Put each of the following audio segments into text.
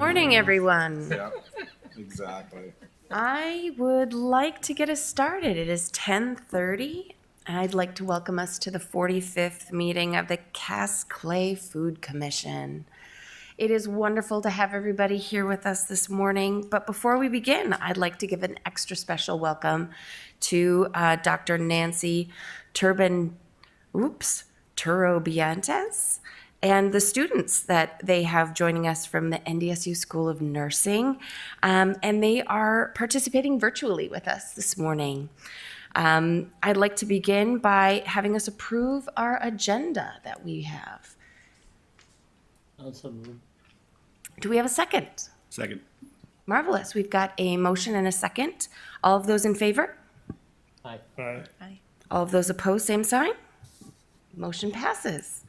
Morning, everyone. Yeah, exactly. I would like to get us started. It is 10:30, and I'd like to welcome us to the 45th meeting of the Cass Clay Food Commission. It is wonderful to have everybody here with us this morning, but before we begin, I'd like to give an extra special welcome to Dr. Nancy Turobiantes, and the students that they have joining us from the NDSU School of Nursing, and they are participating virtually with us this morning. I'd like to begin by having us approve our agenda that we have. Also move. Do we have a second? Second. Marvelous. We've got a motion and a second. All of those in favor? Aye. All of those opposed, same sign? Motion passes.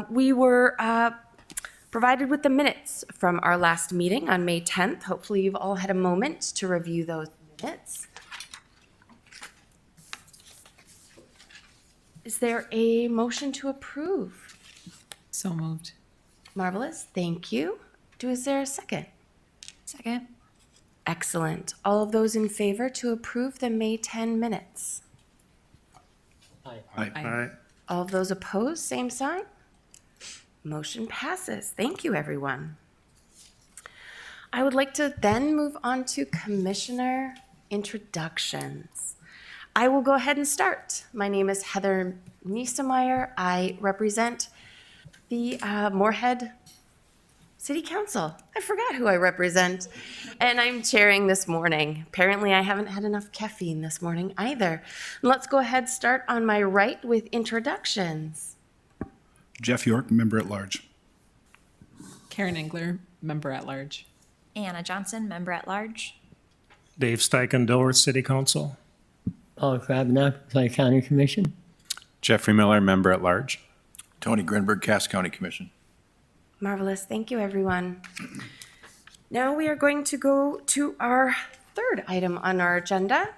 We were provided with the minutes from our last meeting on May 10th. Hopefully you've all had a moment to review those minutes. Is there a motion to approve? So moved. Marvelous, thank you. Is there a second? Second. Excellent. All of those in favor to approve the May 10 minutes? Aye. Aye. All of those opposed, same sign? Motion passes. Thank you, everyone. I would like to then move on to commissioner introductions. I will go ahead and start. My name is Heather Niesemeyer. I represent the Moorhead City Council. I forgot who I represent, and I'm chairing this morning. Apparently, I haven't had enough caffeine this morning either. Let's go ahead and start on my right with introductions. Jeff York, member at large. Karen Engler, member at large. Anna Johnson, member at large. Dave Steichen, Dilworth City Council. Paul Krabnock, Clay County Commission. Jeffrey Miller, member at large. Tony Grinberg, Cass County Commission. Marvelous. Thank you, everyone. Now we are going to go to our third item on our agenda,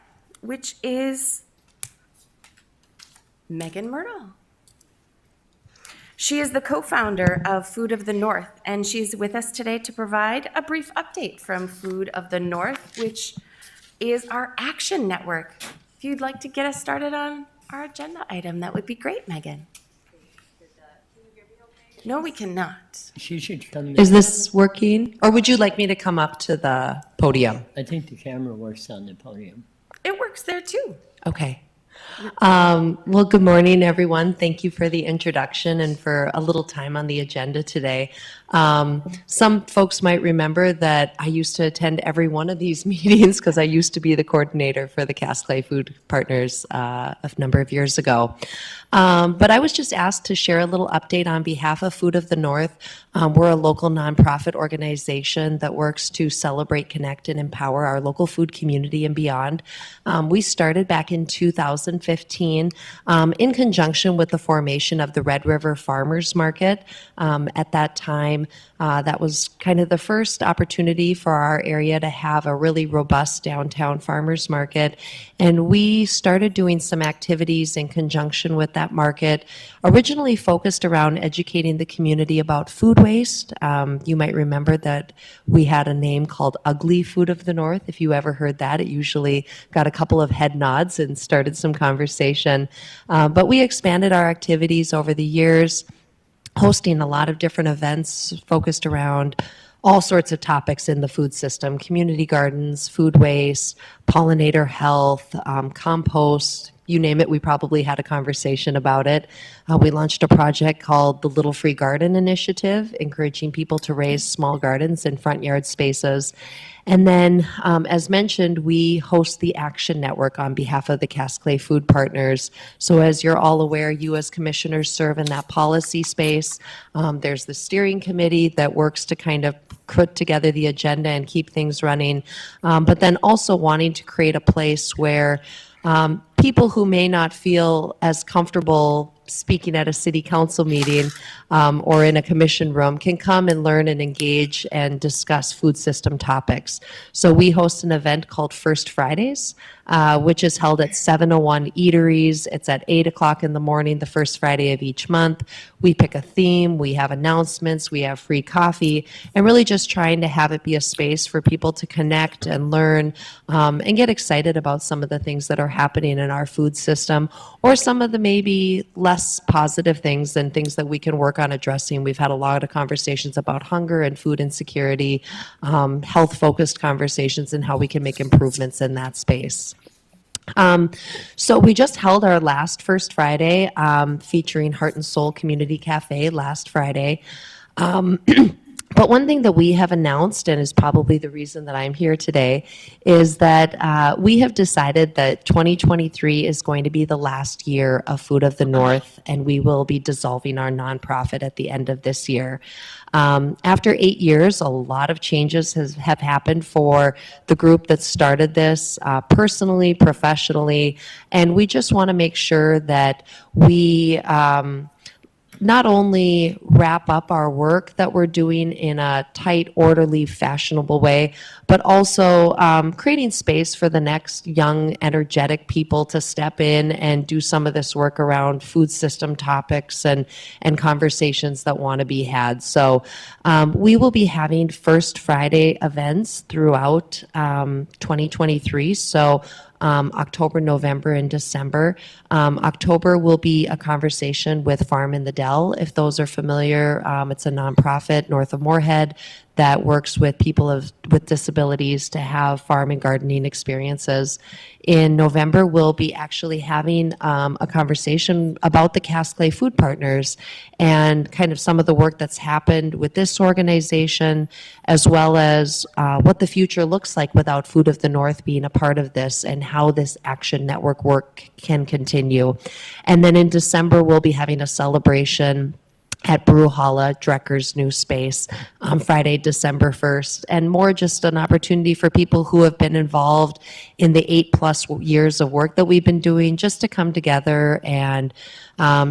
which is Megan Myrtle. She is the co-founder of Food of the North, and she's with us today to provide a brief update from Food of the North, which is our action network. If you'd like to get us started on our agenda item, that would be great, Megan. No, we cannot. She should come. Is this working? Or would you like me to come up to the podium? I think the camera works on the podium. It works there too. Okay. Well, good morning, everyone. Thank you for the introduction and for a little time on the agenda today. Some folks might remember that I used to attend every one of these meetings because I used to be the coordinator for the Cass Clay Food Partners a number of years ago. But I was just asked to share a little update on behalf of Food of the North. We're a local nonprofit organization that works to celebrate, connect, and empower our local food community and beyond. We started back in 2015 in conjunction with the formation of the Red River Farmers Market. At that time, that was kind of the first opportunity for our area to have a really robust downtown farmers market. And we started doing some activities in conjunction with that market, originally focused around educating the community about food waste. You might remember that we had a name called Ugly Food of the North. If you ever heard that, it usually got a couple of head nods and started some conversation. But we expanded our activities over the years, hosting a lot of different events focused around all sorts of topics in the food system: community gardens, food waste, pollinator health, compost, you name it, we probably had a conversation about it. We launched a project called the Little Free Garden Initiative, encouraging people to raise small gardens in front yard spaces. And then, as mentioned, we host the Action Network on behalf of the Cass Clay Food Partners. So as you're all aware, you as commissioners serve in that policy space. There's the steering committee that works to kind of put together the agenda and keep things running. But then also wanting to create a place where people who may not feel as comfortable speaking at a city council meeting or in a commission room can come and learn and engage and discuss food system topics. So we host an event called First Fridays. which is held at 701 Eateries. It's at 8 o'clock in the morning, the first Friday of each month. We pick a theme, we have announcements, we have free coffee, and really just trying to have it be a space for people to connect and learn and get excited about some of the things that are happening in our food system, or some of the maybe less positive things and things that we can work on addressing. We've had a lot of conversations about hunger and food insecurity, health-focused conversations, and how we can make improvements in that space. So we just held our last First Friday featuring Heart and Soul Community Cafe last Friday. But one thing that we have announced, and is probably the reason that I'm here today, is that we have decided that 2023 is going to be the last year of Food of the North, and we will be dissolving our nonprofit at the end of this year. After 8 years, a lot of changes have happened for the group that started this, personally, professionally, and we just want to make sure that we not only wrap up our work that we're doing in a tight, orderly, fashionable way, but also creating space for the next young, energetic people to step in and do some of this work around food system topics and conversations that want to be had. So we will be having First Friday events throughout 2023. So October, November, and December. October will be a conversation with Farm in the Dell. If those are familiar, it's a nonprofit north of Moorhead that works with people with disabilities to have farm and gardening experiences. In November, we'll be actually having a conversation about the Cass Clay Food Partners and kind of some of the work that's happened with this organization, as well as what the future looks like without Food of the North being a part of this, and how this Action Network work can continue. And then in December, we'll be having a celebration at Brewhalla, Drecker's new space, on Friday, December 1st, and more just an opportunity for people who have been involved in the 8+ years of work that we've been doing, just to come together and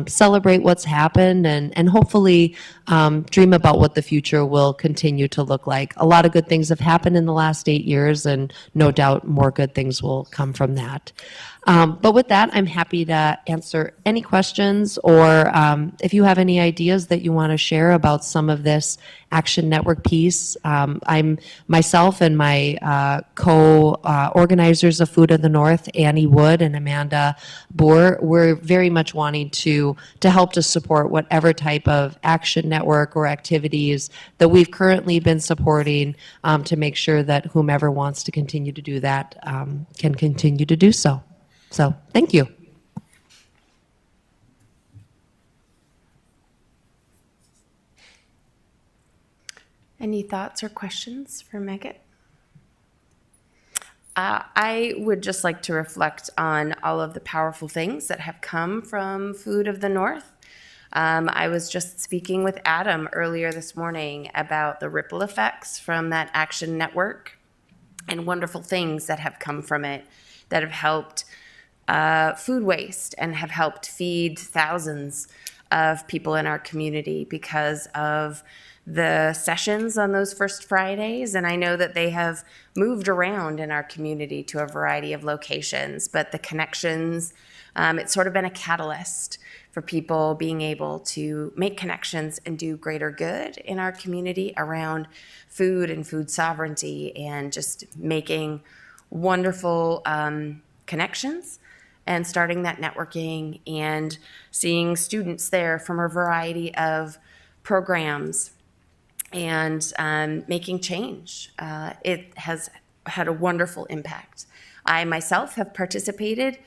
celebrate what's happened, and hopefully dream about what the future will continue to look like. A lot of good things have happened in the last 8 years, and no doubt more good things will come from that. But with that, I'm happy to answer any questions, or if you have any ideas that you want to share about some of this Action Network piece. I'm myself and my co-organizers of Food of the North, Annie Wood and Amanda Boer, we're very much wanting to help to support whatever type of Action Network or activities that we've currently been supporting, to make sure that whomever wants to continue to do that can continue to do so. So, thank you. Any thoughts or questions for Megan? I would just like to reflect on all of the powerful things that have come from Food of the North. I was just speaking with Adam earlier this morning about the ripple effects from that Action Network and wonderful things that have come from it that have helped food waste and have helped feed thousands of people in our community because of the sessions on those First Fridays. And I know that they have moved around in our community to a variety of locations, but the connections, it's sort of been a catalyst for people being able to make connections and do greater good in our community around food and food sovereignty, and just making wonderful connections and starting that networking and seeing students there from a variety of programs and making change. It has had a wonderful impact. I myself have participated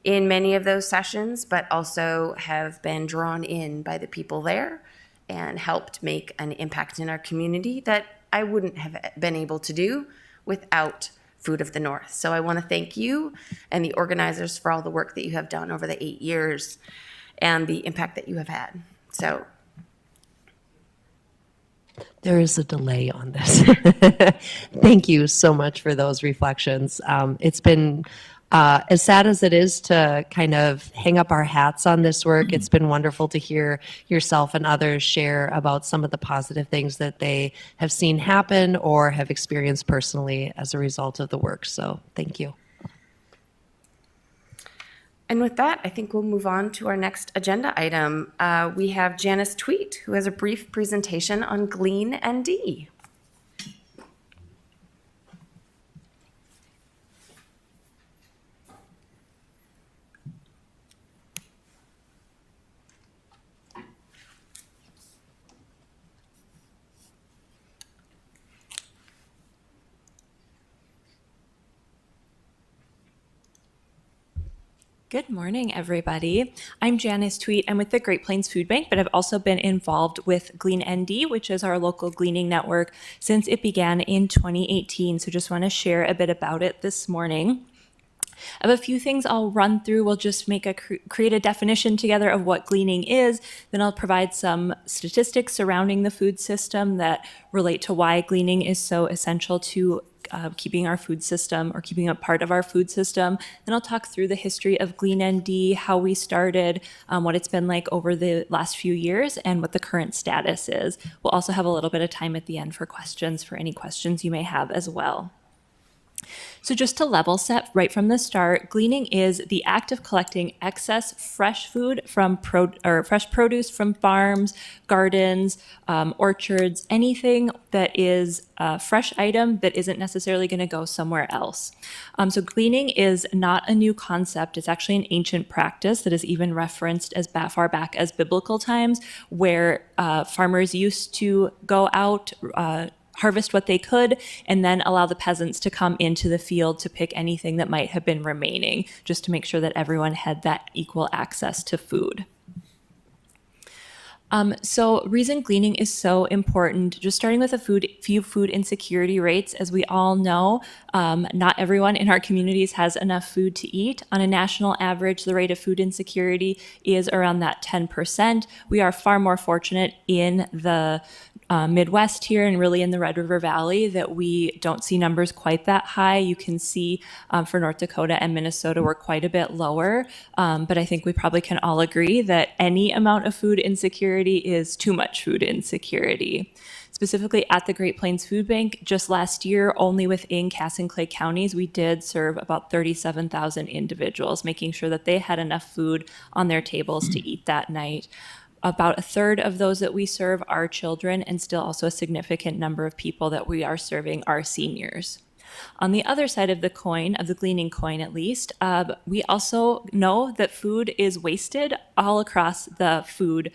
in many of those sessions, but also have been drawn in by the people there and helped make an impact in our community that I wouldn't have been able to do without Food of the North. So I want to thank you and the organizers for all the work that you have done over the 8 years and the impact that you have had. So There is a delay on this. Thank you so much for those reflections. It's been, as sad as it is to kind of hang up our hats on this work, it's been wonderful to hear yourself and others share about some of the positive things that they have seen happen or have experienced personally as a result of the work. So thank you. And with that, I think we'll move on to our next agenda item. We have Janice Tweet, who has a brief presentation on Glean ND. Good morning, everybody. I'm Janice Tweet. I'm with the Great Plains Food Bank, but I've also been involved with Glean ND, which is our local gleaning network, since it began in 2018. So just want to share a bit about it this morning. I have a few things I'll run through. We'll just create a definition together of what gleaning is. Then I'll provide some statistics surrounding the food system that relate to why gleaning is so essential to keeping our food system or keeping a part of our food system. Then I'll talk through the history of Glean ND, how we started, what it's been like over the last few years, and what the current status is. We'll also have a little bit of time at the end for questions, for any questions you may have as well. So just to level set right from the start, gleaning is the act of collecting excess fresh food from fresh produce from farms, gardens, orchards, anything that is a fresh item that isn't necessarily going to go somewhere else. So gleaning is not a new concept. It's actually an ancient practice that is even referenced as far back as biblical times, where farmers used to go out, harvest what they could, and then allow the peasants to come into the field to pick anything that might have been remaining, just to make sure that everyone had that equal access to food. So reason gleaning is so important, just starting with a few food insecurity rates. As we all know, not everyone in our communities has enough food to eat. On a national average, the rate of food insecurity is around that 10%. We are far more fortunate in the Midwest here and really in the Red River Valley that we don't see numbers quite that high. You can see for North Dakota and Minnesota, we're quite a bit lower. But I think we probably can all agree that any amount of food insecurity is too much food insecurity. Specifically at the Great Plains Food Bank, just last year, only within Cass and Clay counties, we did serve about 37,000 individuals, making sure that they had enough food on their tables to eat that night. About a third of those that we serve are children, and still also a significant number of people that we are serving are seniors. On the other side of the coin, of the gleaning coin at least, we also know that food is wasted all across the food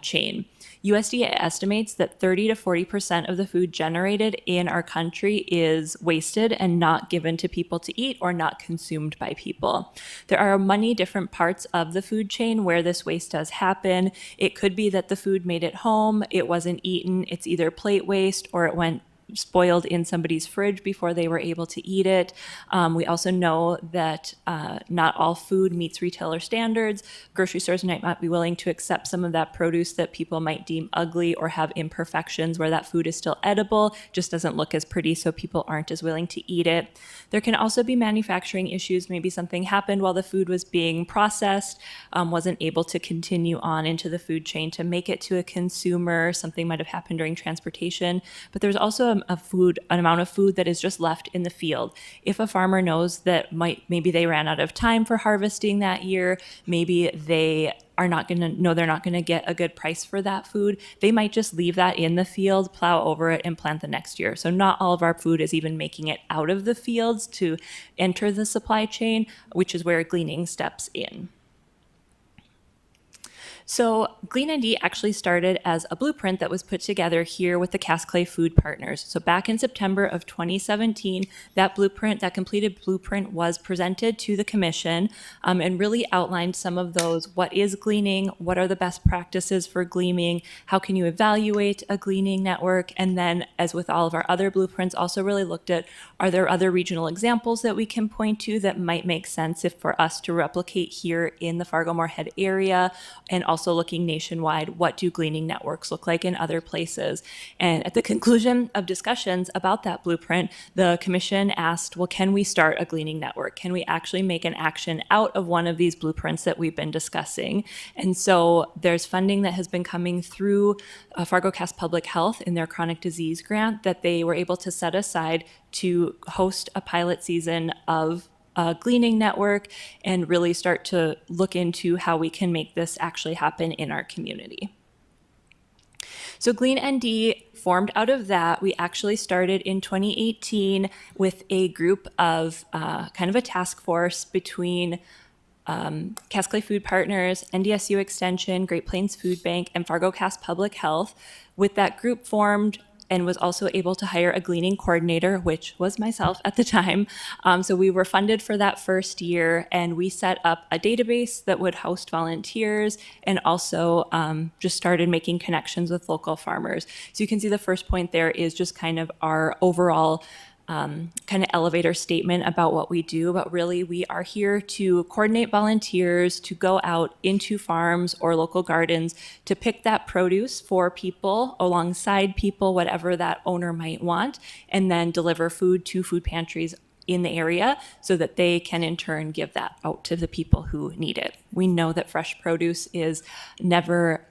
chain. USDA estimates that 30 to 40% of the food generated in our country is wasted and not given to people to eat or not consumed by people. There are many different parts of the food chain where this waste does happen. It could be that the food made it home, it wasn't eaten, it's either plate waste or it went spoiled in somebody's fridge before they were able to eat it. We also know that not all food meets retailer standards. Grocery stores might not be willing to accept some of that produce that people might deem ugly or have imperfections where that food is still edible, just doesn't look as pretty, so people aren't as willing to eat it. There can also be manufacturing issues. Maybe something happened while the food was being processed, wasn't able to continue on into the food chain to make it to a consumer. Something might have happened during transportation. But there's also an amount of food that is just left in the field. If a farmer knows that maybe they ran out of time for harvesting that year, maybe they are not going to know they're not going to get a good price for that food, they might just leave that in the field, plow over it, and plant the next year. So not all of our food is even making it out of the fields to enter the supply chain, which is where gleaning steps in. So Glean ND actually started as a blueprint that was put together here with the Cass Clay Food Partners. So back in September of 2017, that completed blueprint was presented to the commission and really outlined some of those. What is gleaning? What are the best practices for gleaning? How can you evaluate a gleaning network? And then, as with all of our other blueprints, also really looked at, are there other regional examples that we can point to that might make sense if for us to replicate here in the Fargo-Moorhead area, and also looking nationwide, what do gleaning networks look like in other places? And at the conclusion of discussions about that blueprint, the commission asked, well, can we start a gleaning network? Can we actually make an action out of one of these blueprints that we've been discussing? And so there's funding that has been coming through Fargo-Cass Public Health in their chronic disease grant that they were able to set aside to host a pilot season of a gleaning network and really start to look into how we can make this actually happen in our community. So Glean ND formed out of that. We actually started in 2018 with a group of kind of a task force between Cass Clay Food Partners, NDSU Extension, Great Plains Food Bank, and Fargo Cass Public Health. With that group formed and was also able to hire a gleaning coordinator, which was myself at the time. So we were funded for that first year, and we set up a database that would host volunteers and also just started making connections with local farmers. So you can see the first point there is just kind of our overall kind of elevator statement about what we do, but really we are here to coordinate volunteers to go out into farms or local gardens to pick that produce for people, alongside people, whatever that owner might want, and then deliver food to food pantries in the area so that they can in turn give that out to the people who need it. We know that fresh produce is never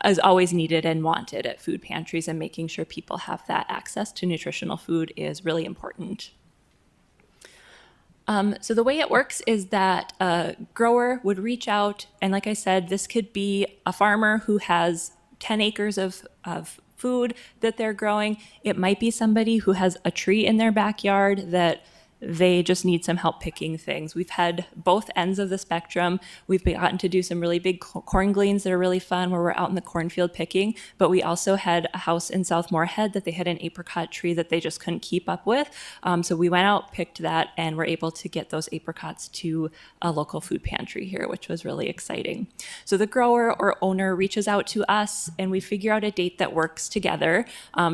is always needed and wanted at food pantries, and making sure people have that access to nutritional food is really important. So the way it works is that a grower would reach out, and like I said, this could be a farmer who has 10 acres of food that they're growing. It might be somebody who has a tree in their backyard that they just need some help picking things. We've had both ends of the spectrum. We've gotten to do some really big corn gleans that are really fun where we're out in the cornfield picking, but we also had a house in South Moorhead that they had an apricot tree that they just couldn't keep up with. So we went out, picked that, and were able to get those apricots to a local food pantry here, which was really exciting. So the grower or owner reaches out to us, and we figure out a date that works together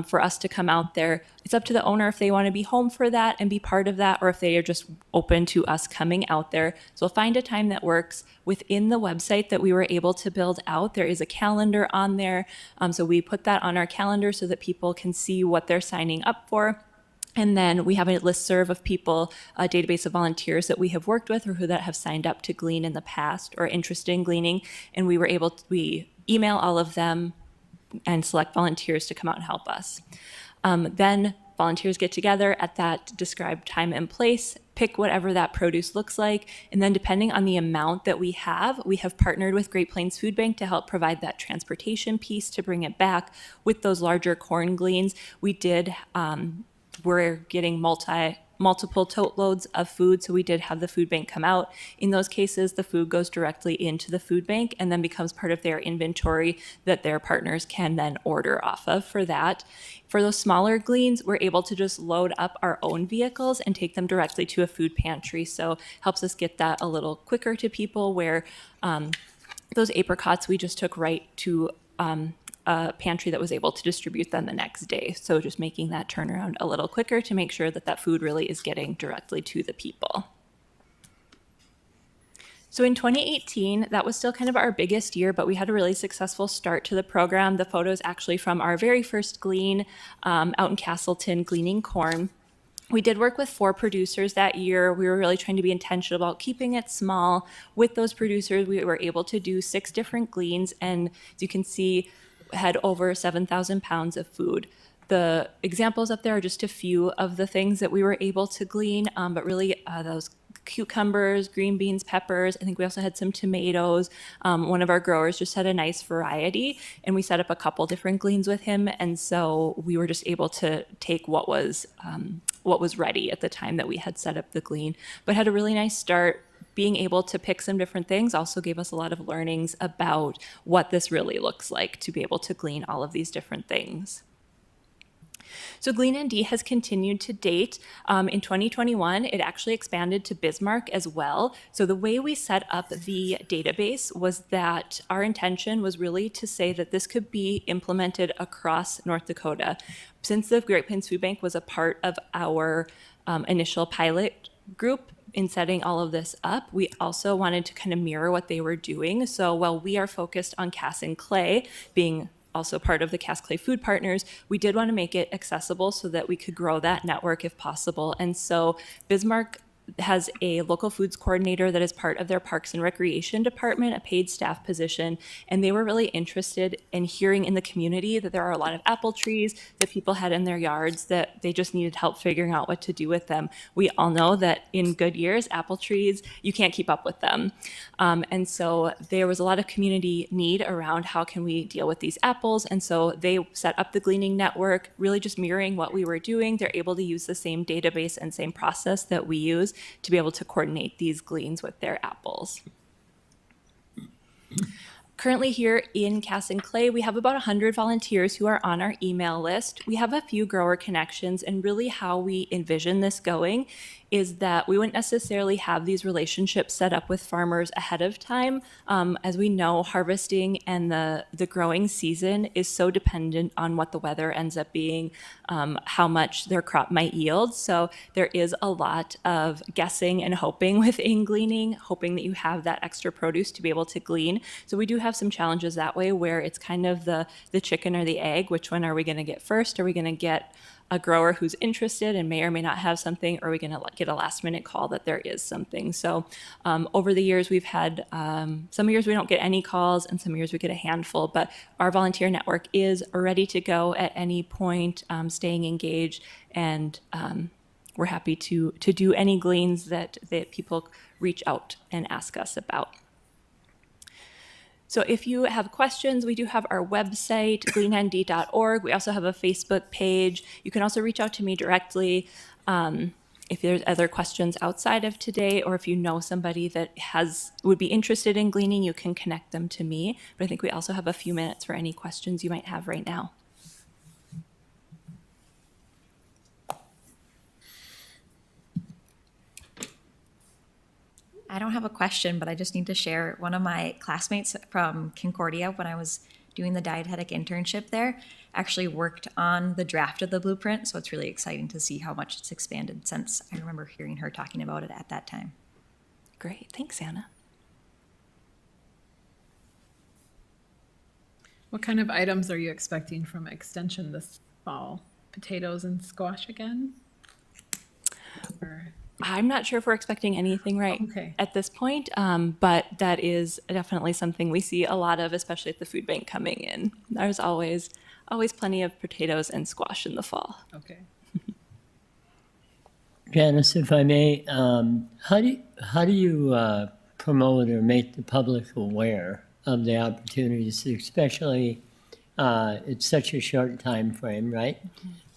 for us to come out there. It's up to the owner if they want to be home for that and be part of that, or if they are just open to us coming out there. So we'll find a time that works. Within the website that we were able to build out, there is a calendar on there. So we put that on our calendar so that people can see what they're signing up for. And then we have a listserv of people, a database of volunteers that we have worked with or who that have signed up to glean in the past or interested in gleaning. And we email all of them and select volunteers to come out and help us. Then volunteers get together at that described time and place, pick whatever that produce looks like, and then depending on the amount that we have partnered with Great Plains Food Bank to help provide that transportation piece to bring it back. With those larger corn gleans, we're getting multiple tote loads of food, so we did have the food bank come out. In those cases, the food goes directly into the food bank and then becomes part of their inventory that their partners can then order off of for that. For those smaller gleans, we're able to just load up our own vehicles and take them directly to a food pantry, so helps us get that a little quicker to people, where those apricots we just took right to a pantry that was able to distribute them the next day. So just making that turnaround a little quicker to make sure that that food really is getting directly to the people. So in 2018, that was still kind of our biggest year, but we had a really successful start to the program. The photos actually from our very first glean out in Castleton gleaning corn. We did work with 4 producers that year. We were really trying to be intentional about keeping it small. With those producers, we were able to do 6 different gleans, and as you can see, had over 7,000 pounds of food. The examples up there are just a few of the things that we were able to glean, but really those cucumbers, green beans, peppers. I think we also had some tomatoes. One of our growers just had a nice variety, and we set up a couple different gleans with him, and so we were just able to take what was ready at the time that we had set up the glean, but had a really nice start. Being able to pick some different things also gave us a lot of learnings about what this really looks like to be able to glean all of these different things. So Glean ND has continued to date. In 2021, it actually expanded to Bismarck as well. So the way we set up the database was that our intention was really to say that this could be implemented across North Dakota. Since the Great Plains Food Bank was a part of our initial pilot group in setting all of this up, we also wanted to kind of mirror what they were doing. So while we are focused on Cass and Clay being also part of the Cass Clay Food Partners, we did want to make it accessible so that we could grow that network if possible. And so Bismarck has a local foods coordinator that is part of their Parks and Recreation department, a paid staff position, and they were really interested in hearing in the community that there are a lot of apple trees that people had in their yards that they just needed help figuring out what to do with them. We all know that in good years, apple trees, you can't keep up with them. And so there was a lot of community need around how can we deal with these apples. And so they set up the Gleaning Network, really just mirroring what we were doing. They're able to use the same database and same process that we use to be able to coordinate these gleans with their apples. Currently here in Cass and Clay, we have about 100 volunteers who are on our email list. We have a few grower connections, and really how we envision this going is that we wouldn't necessarily have these relationships set up with farmers ahead of time. As we know, harvesting and the growing season is so dependent on what the weather ends up being, how much their crop might yield. So there is a lot of guessing and hoping within gleaning, hoping that you have that extra produce to be able to glean. So we do have some challenges that way where it's kind of the chicken or the egg. Which one are we going to get first? Are we going to get a grower who's interested and may or may not have something, or are we going to get a last minute call that there is something? So over the years, we've had some years we don't get any calls and some years we get a handful, but our volunteer network is ready to go at any point, staying engaged, and we're happy to do any gleans that people reach out and ask us about. So if you have questions, we do have our website, gleannd.org. We also have a Facebook page. You can also reach out to me directly if there's other questions outside of today, or if you know somebody that would be interested in gleaning, you can connect them to me. But I think we also have a few minutes for any questions you might have right now. I don't have a question, but I just need to share one of my classmates from Concordia when I was doing the dietetic internship there actually worked on the draft of the blueprint. So it's really exciting to see how much it's expanded since I remember hearing her talking about it at that time. Great. Thanks, Anna. What kind of items are you expecting from Extension this fall? Potatoes and squash again? Or... I'm not sure if we're expecting anything at this point, but that is definitely something we see a lot of, especially at the food bank coming in. There's always plenty of potatoes and squash in the fall. Okay. Janice, if I may, how do you promote or make the public aware of the opportunities, especially it's such a short time frame, right?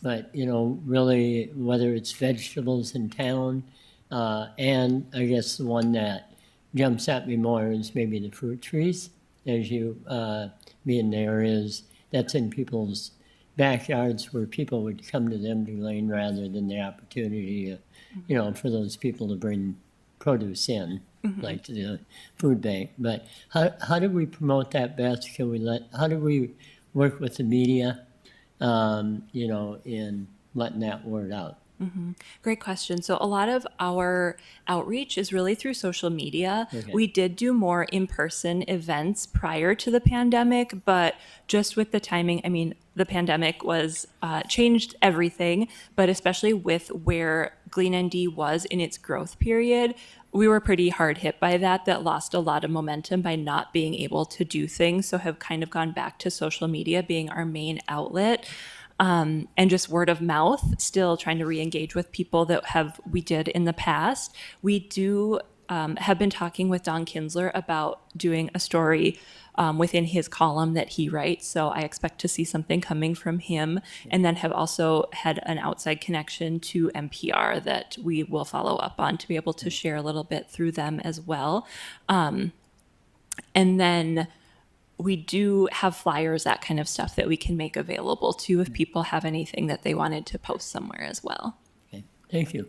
But, really, whether it's vegetables in town, and I guess the one that jumps at me more is maybe the fruit trees, as you being there that's in people's backyards where people would come to them to glean rather than the opportunity, for those people to bring produce in, like to the food bank. But how do we promote that best? How do we work with the media? In letting that word out? Great question. So a lot of our outreach is really through social media. Okay. We did do more in-person events prior to the pandemic, but just with the timing, the pandemic was changed everything, but especially with where GleanND was in its growth period, we were pretty hard hit by that lost a lot of momentum by not being able to do things. So have kind of gone back to social media being our main outlet. And just word of mouth, still trying to re-engage with people that we did in the past. We do have been talking with Don Kinsler about doing a story within his column that he writes. So I expect to see something coming from him, and then have also had an outside connection to NPR that we will follow up on to be able to share a little bit through them as well. And then we do have flyers, that kind of stuff that we can make available too if people have anything that they wanted to post somewhere as well. Okay, thank you.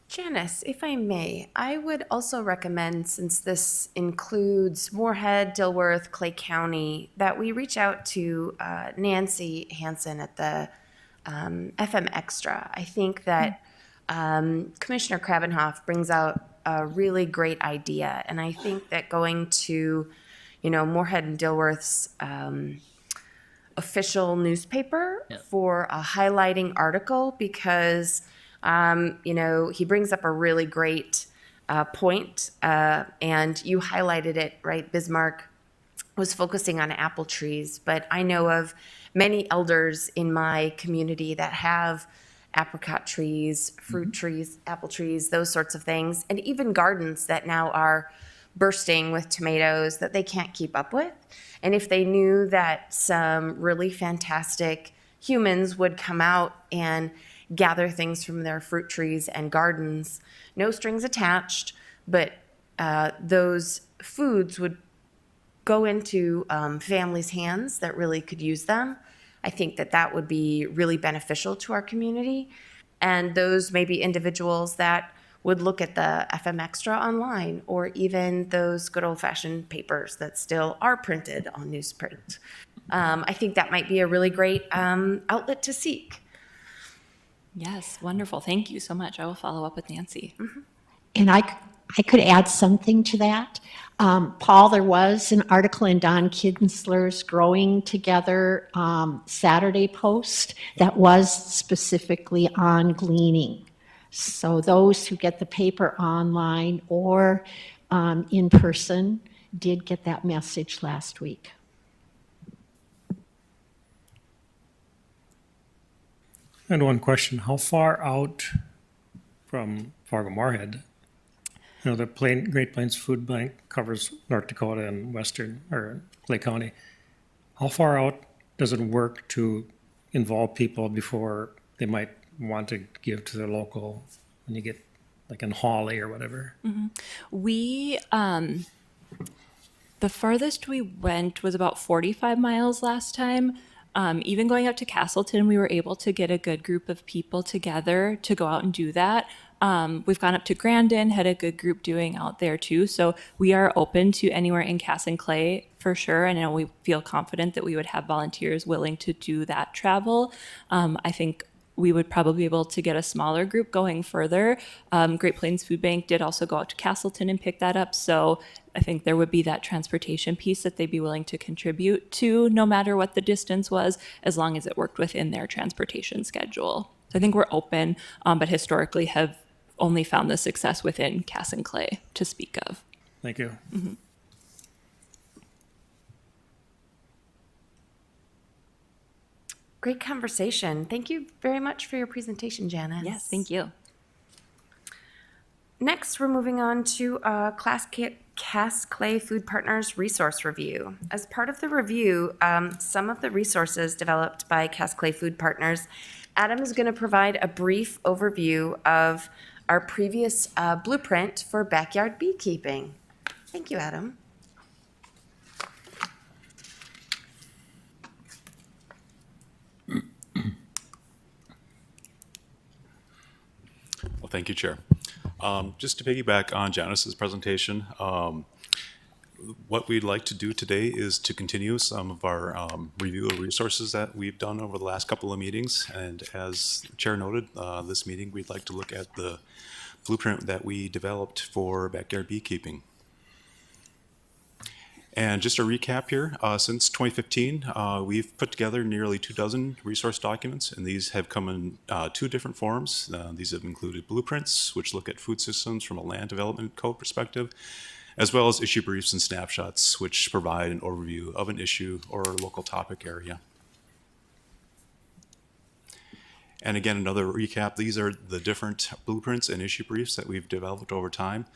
Janice, if I may, I would also recommend, since this includes Moorhead, Dilworth, Clay County, that we reach out to Nancy Hansen at the FM Extra. I think that Commissioner Krabenhoff brings out a really great idea, and I think that going to Moorhead and Dilworth's official newspaper for a highlighting article, because He brings up a really great point, and you highlighted it, right? Bismarck was focusing on apple trees, but I know of many elders in my community that have apricot trees, fruit trees, apple trees, those sorts of things, and even gardens that now are bursting with tomatoes that they can't keep up with. And if they knew that some really fantastic humans would come out and gather things from their fruit trees and gardens, no strings attached, but those foods would go into families' hands that really could use them. I think that that would be really beneficial to our community. And those may be individuals that would look at the FM Extra online, or even those good old-fashioned papers that still are printed on newsprint. I think that might be a really great outlet to seek. Yes, wonderful. Thank you so much. I will follow up with Nancy. And I could add something to that. Paul, there was an article in Don Kinsler's Growing Together Saturday post that was specifically on gleaning. So those who get the paper online or in person did get that message last week. And one question, how far out from Fargo-Moorhead? The Great Plains Food Bank covers North Dakota and western, or Clay County. How far out does it work to involve people before they might want to give to their local, when you get like in Hawley or whatever? We, the farthest we went was about 45 miles last time. Even going up to Castleton, we were able to get a good group of people together to go out and do that. We've gone up to Grandin, had a good group doing out there too. So we are open to anywhere in Cass and Clay for sure. And I know we feel confident that we would have volunteers willing to do that travel. I think we would probably be able to get a smaller group going further. Great Plains Food Bank did also go out to Castleton and pick that up. So I think there would be that transportation piece that they'd be willing to contribute to, no matter what the distance was, as long as it worked within their transportation schedule. So I think we're open, but historically have only found the success within Cass and Clay to speak of. Thank you. Great conversation. Thank you very much for your presentation, Janice. Yes, thank you. Next, we're moving on to Cass Clay Food Partners Resource Review. As part of the review, some of the resources developed by Cass Clay Food Partners, Adam is going to provide a brief overview of our previous blueprint for backyard beekeeping. Thank you, Adam. Well, thank you, Chair. Just to piggyback on Janice's presentation, what we'd like to do today is to continue some of our review of resources that we've done over the last couple of meetings. And as Chair noted, this meeting, we'd like to look at the blueprint that we developed for backyard beekeeping. And just a recap here, since 2015, we've put together nearly 24 resource documents, and these have come in 2 different forms. These have included blueprints, which look at food systems from a land development code perspective, as well as issue briefs and snapshots, which provide an overview of an issue or local topic area. And again, another recap, these are the different blueprints and issue briefs that we've developed over time.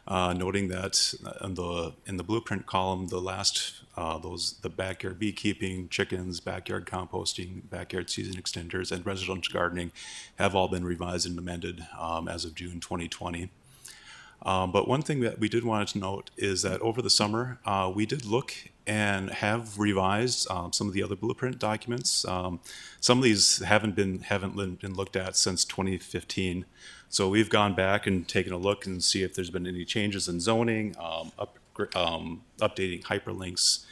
Noting that in the blueprint column, the last, the backyard beekeeping, chickens, backyard composting, backyard season extenders, and residential gardening have all been revised and amended as of June 2020. But one thing that we did want to note is that over the summer, we did look and have revised some of the other blueprint documents. Some of these haven't been looked at since 2015. So we've gone back and taken a look and see if there's been any changes in zoning, updating hyperlinks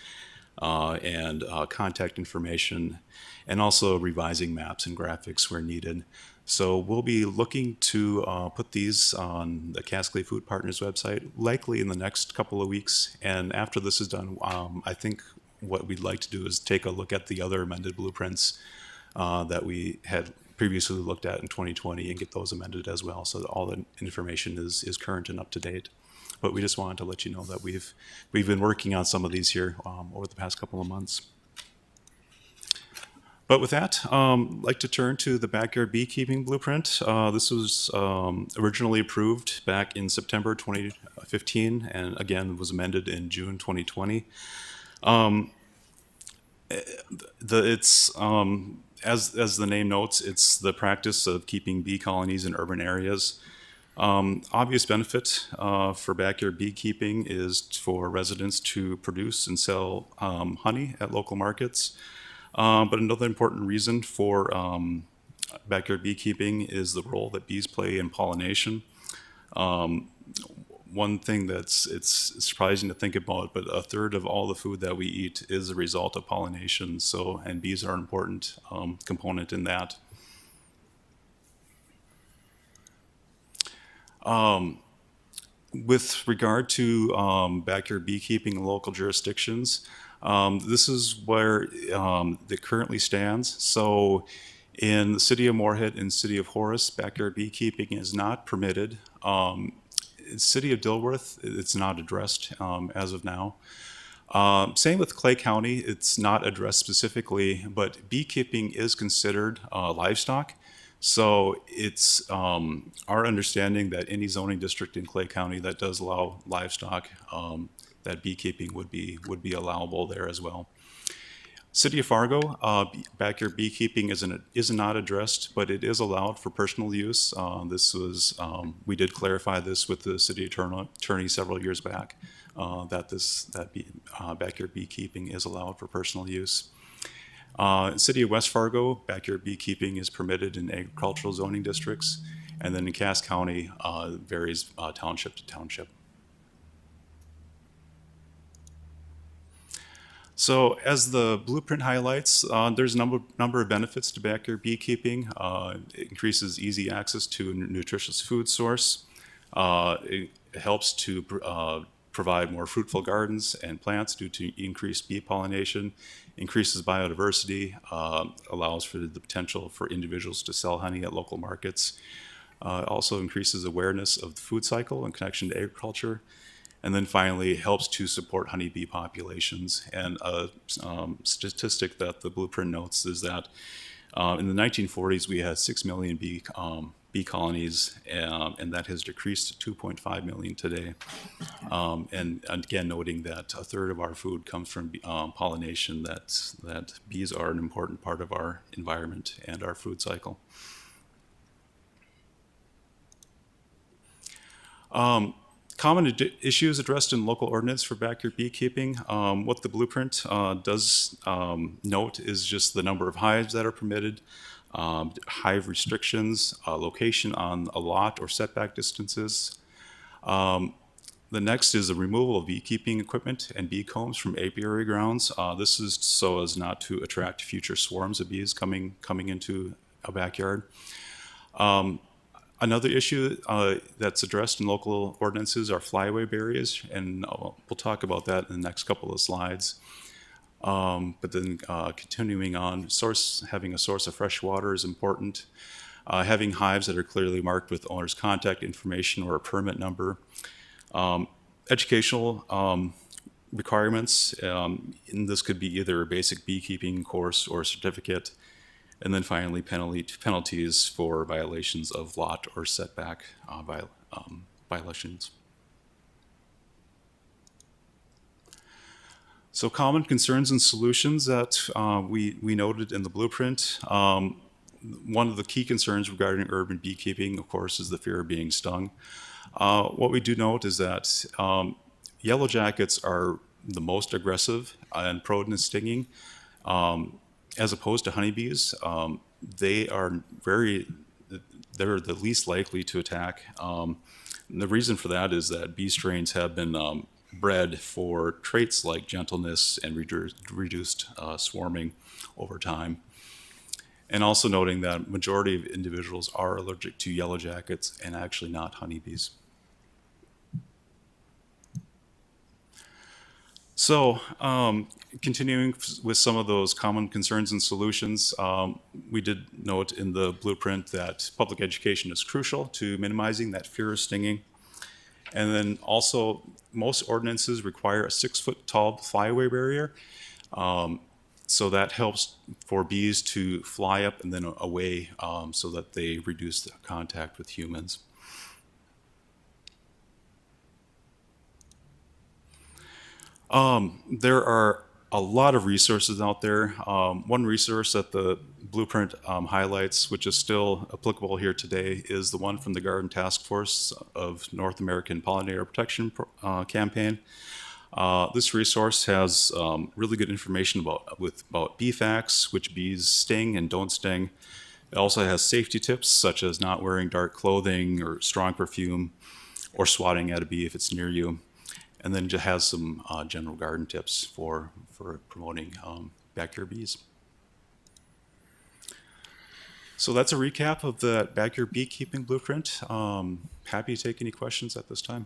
and contact information, and also revising maps and graphics where needed. So we'll be looking to put these on the Cass Clay Food Partners website, likely in the next couple of weeks. And after this is done, I think what we'd like to do is take a look at the other amended blueprints that we had previously looked at in 2020 and get those amended as well, so that all the information is current and up to date. But we just wanted to let you know that we've been working on some of these here over the past couple of months. But with that, I'd like to turn to the backyard beekeeping blueprint. This was originally approved back in September 2015, and again was amended in June 2020. As the name notes, it's the practice of keeping bee colonies in urban areas. Obvious benefit for backyard beekeeping is for residents to produce and sell honey at local markets. But another important reason for backyard beekeeping is the role that bees play in pollination. One thing it's surprising to think about, but a third of all the food that we eat is a result of pollination. And bees are an important component in that. With regard to backyard beekeeping in local jurisdictions, this is where it currently stands. So in the city of Moorhead and city of Horace, backyard beekeeping is not permitted. In city of Dilworth, it's not addressed as of now. Same with Clay County, it's not addressed specifically, but beekeeping is considered livestock. So it's our understanding that any zoning district in Clay County that does allow livestock, that beekeeping would be allowable there as well. City of Fargo, backyard beekeeping is not addressed, but it is allowed for personal use. We did clarify this with the city attorney several years back, that backyard beekeeping is allowed for personal use. City of West Fargo, backyard beekeeping is permitted in agricultural zoning districts, and then in Cass County, varies township to township. So as the blueprint highlights, there's a number of benefits to backyard beekeeping. It increases easy access to a nutritious food source. It helps to provide more fruitful gardens and plants due to increased bee pollination, increases biodiversity, allows for the potential for individuals to sell honey at local markets. Also increases awareness of the food cycle in connection to agriculture. And then finally, helps to support honeybee populations. And a statistic that the blueprint notes is that in the 1940s, we had 6 million bee colonies, and that has decreased to 2.5 million today. And again, noting that a third of our food comes from pollination, that bees are an important part of our environment and our food cycle. Common issues addressed in local ordinance for backyard beekeeping. What the blueprint does note is just the number of hives that are permitted, hive restrictions, location on a lot or setback distances. The next is the removal of beekeeping equipment and bee combs from apiary grounds. This is so as not to attract future swarms of bees coming into a backyard. Another issue that's addressed in local ordinances are flyaway barriers, and we'll talk about that in the next couple of slides. But then continuing on, having a source of fresh water is important. Having hives that are clearly marked with owner's contact information or a permit number. Educational requirements, and this could be either a basic beekeeping course or certificate. And then finally, penalties for violations of lot or setback violations. So common concerns and solutions that we noted in the blueprint. One of the key concerns regarding urban beekeeping, of course, is the fear of being stung. What we do note is that yellow jackets are the most aggressive and prone to stinging. As opposed to honeybees, they're the least likely to attack. And the reason for that is that bee strains have been bred for traits like gentleness and reduced swarming over time. And also noting that majority of individuals are allergic to yellow jackets and actually not honeybees. So, continuing with some of those common concerns and solutions, we did note in the blueprint that public education is crucial to minimizing that fear of stinging. And then also, most ordinances require a 6-foot tall flyaway barrier. So that helps for bees to fly up and then away so that they reduce the contact with humans. There are a lot of resources out there. One resource that the blueprint highlights, which is still applicable here today, is the one from the Garden Task Force of North American Pollinator Protection Campaign. This resource has really good information about bee facts, which bees sting and don't sting. It also has safety tips such as not wearing dark clothing or strong perfume or swatting at a bee if it's near you. And then just has some general garden tips for promoting backyard bees. So that's a recap of the backyard beekeeping blueprint. Happy to take any questions at this time.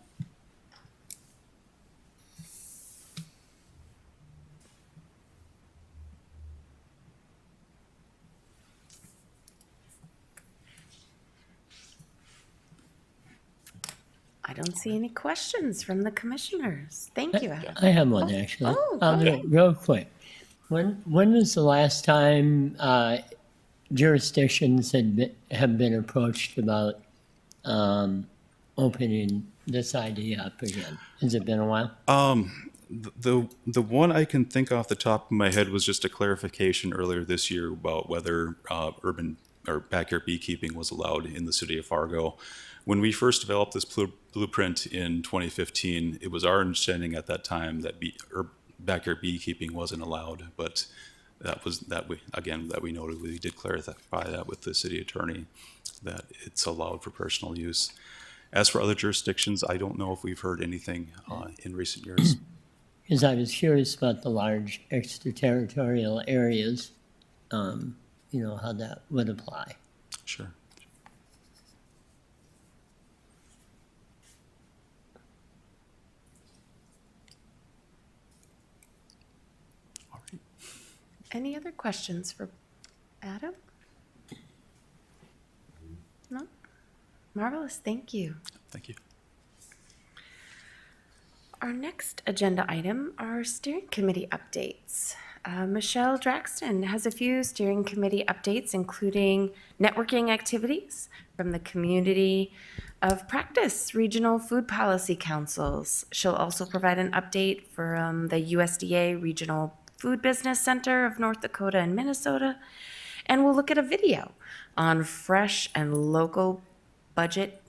I don't see any questions from the commissioners. Thank you, Adam. I have one actually. okay. Real quick. When was the last time jurisdictions have been approached about opening this idea up again? Has it been a while? The one I can think off the top of my head was just a clarification earlier this year about whether urban or backyard beekeeping was allowed in the city of Fargo. When we first developed this blueprint in 2015, it was our understanding at that time that backyard beekeeping wasn't allowed, but we noted, we did clarify that with the city attorney, that it's allowed for personal use. As for other jurisdictions, I don't know if we've heard anything in recent years. Because I was curious about the large extraterritorial areas, how that would apply. Sure. Any other questions for Adam? No? Marvelous, thank you. Thank you. Our next agenda item are steering committee updates. Michelle Draxton has a few steering committee updates, including networking activities from the Community of Practice Regional Food Policy Councils. She'll also provide an update from the USDA Regional Food Business Center of North Dakota and Minnesota, and we'll look at a video on fresh and local budget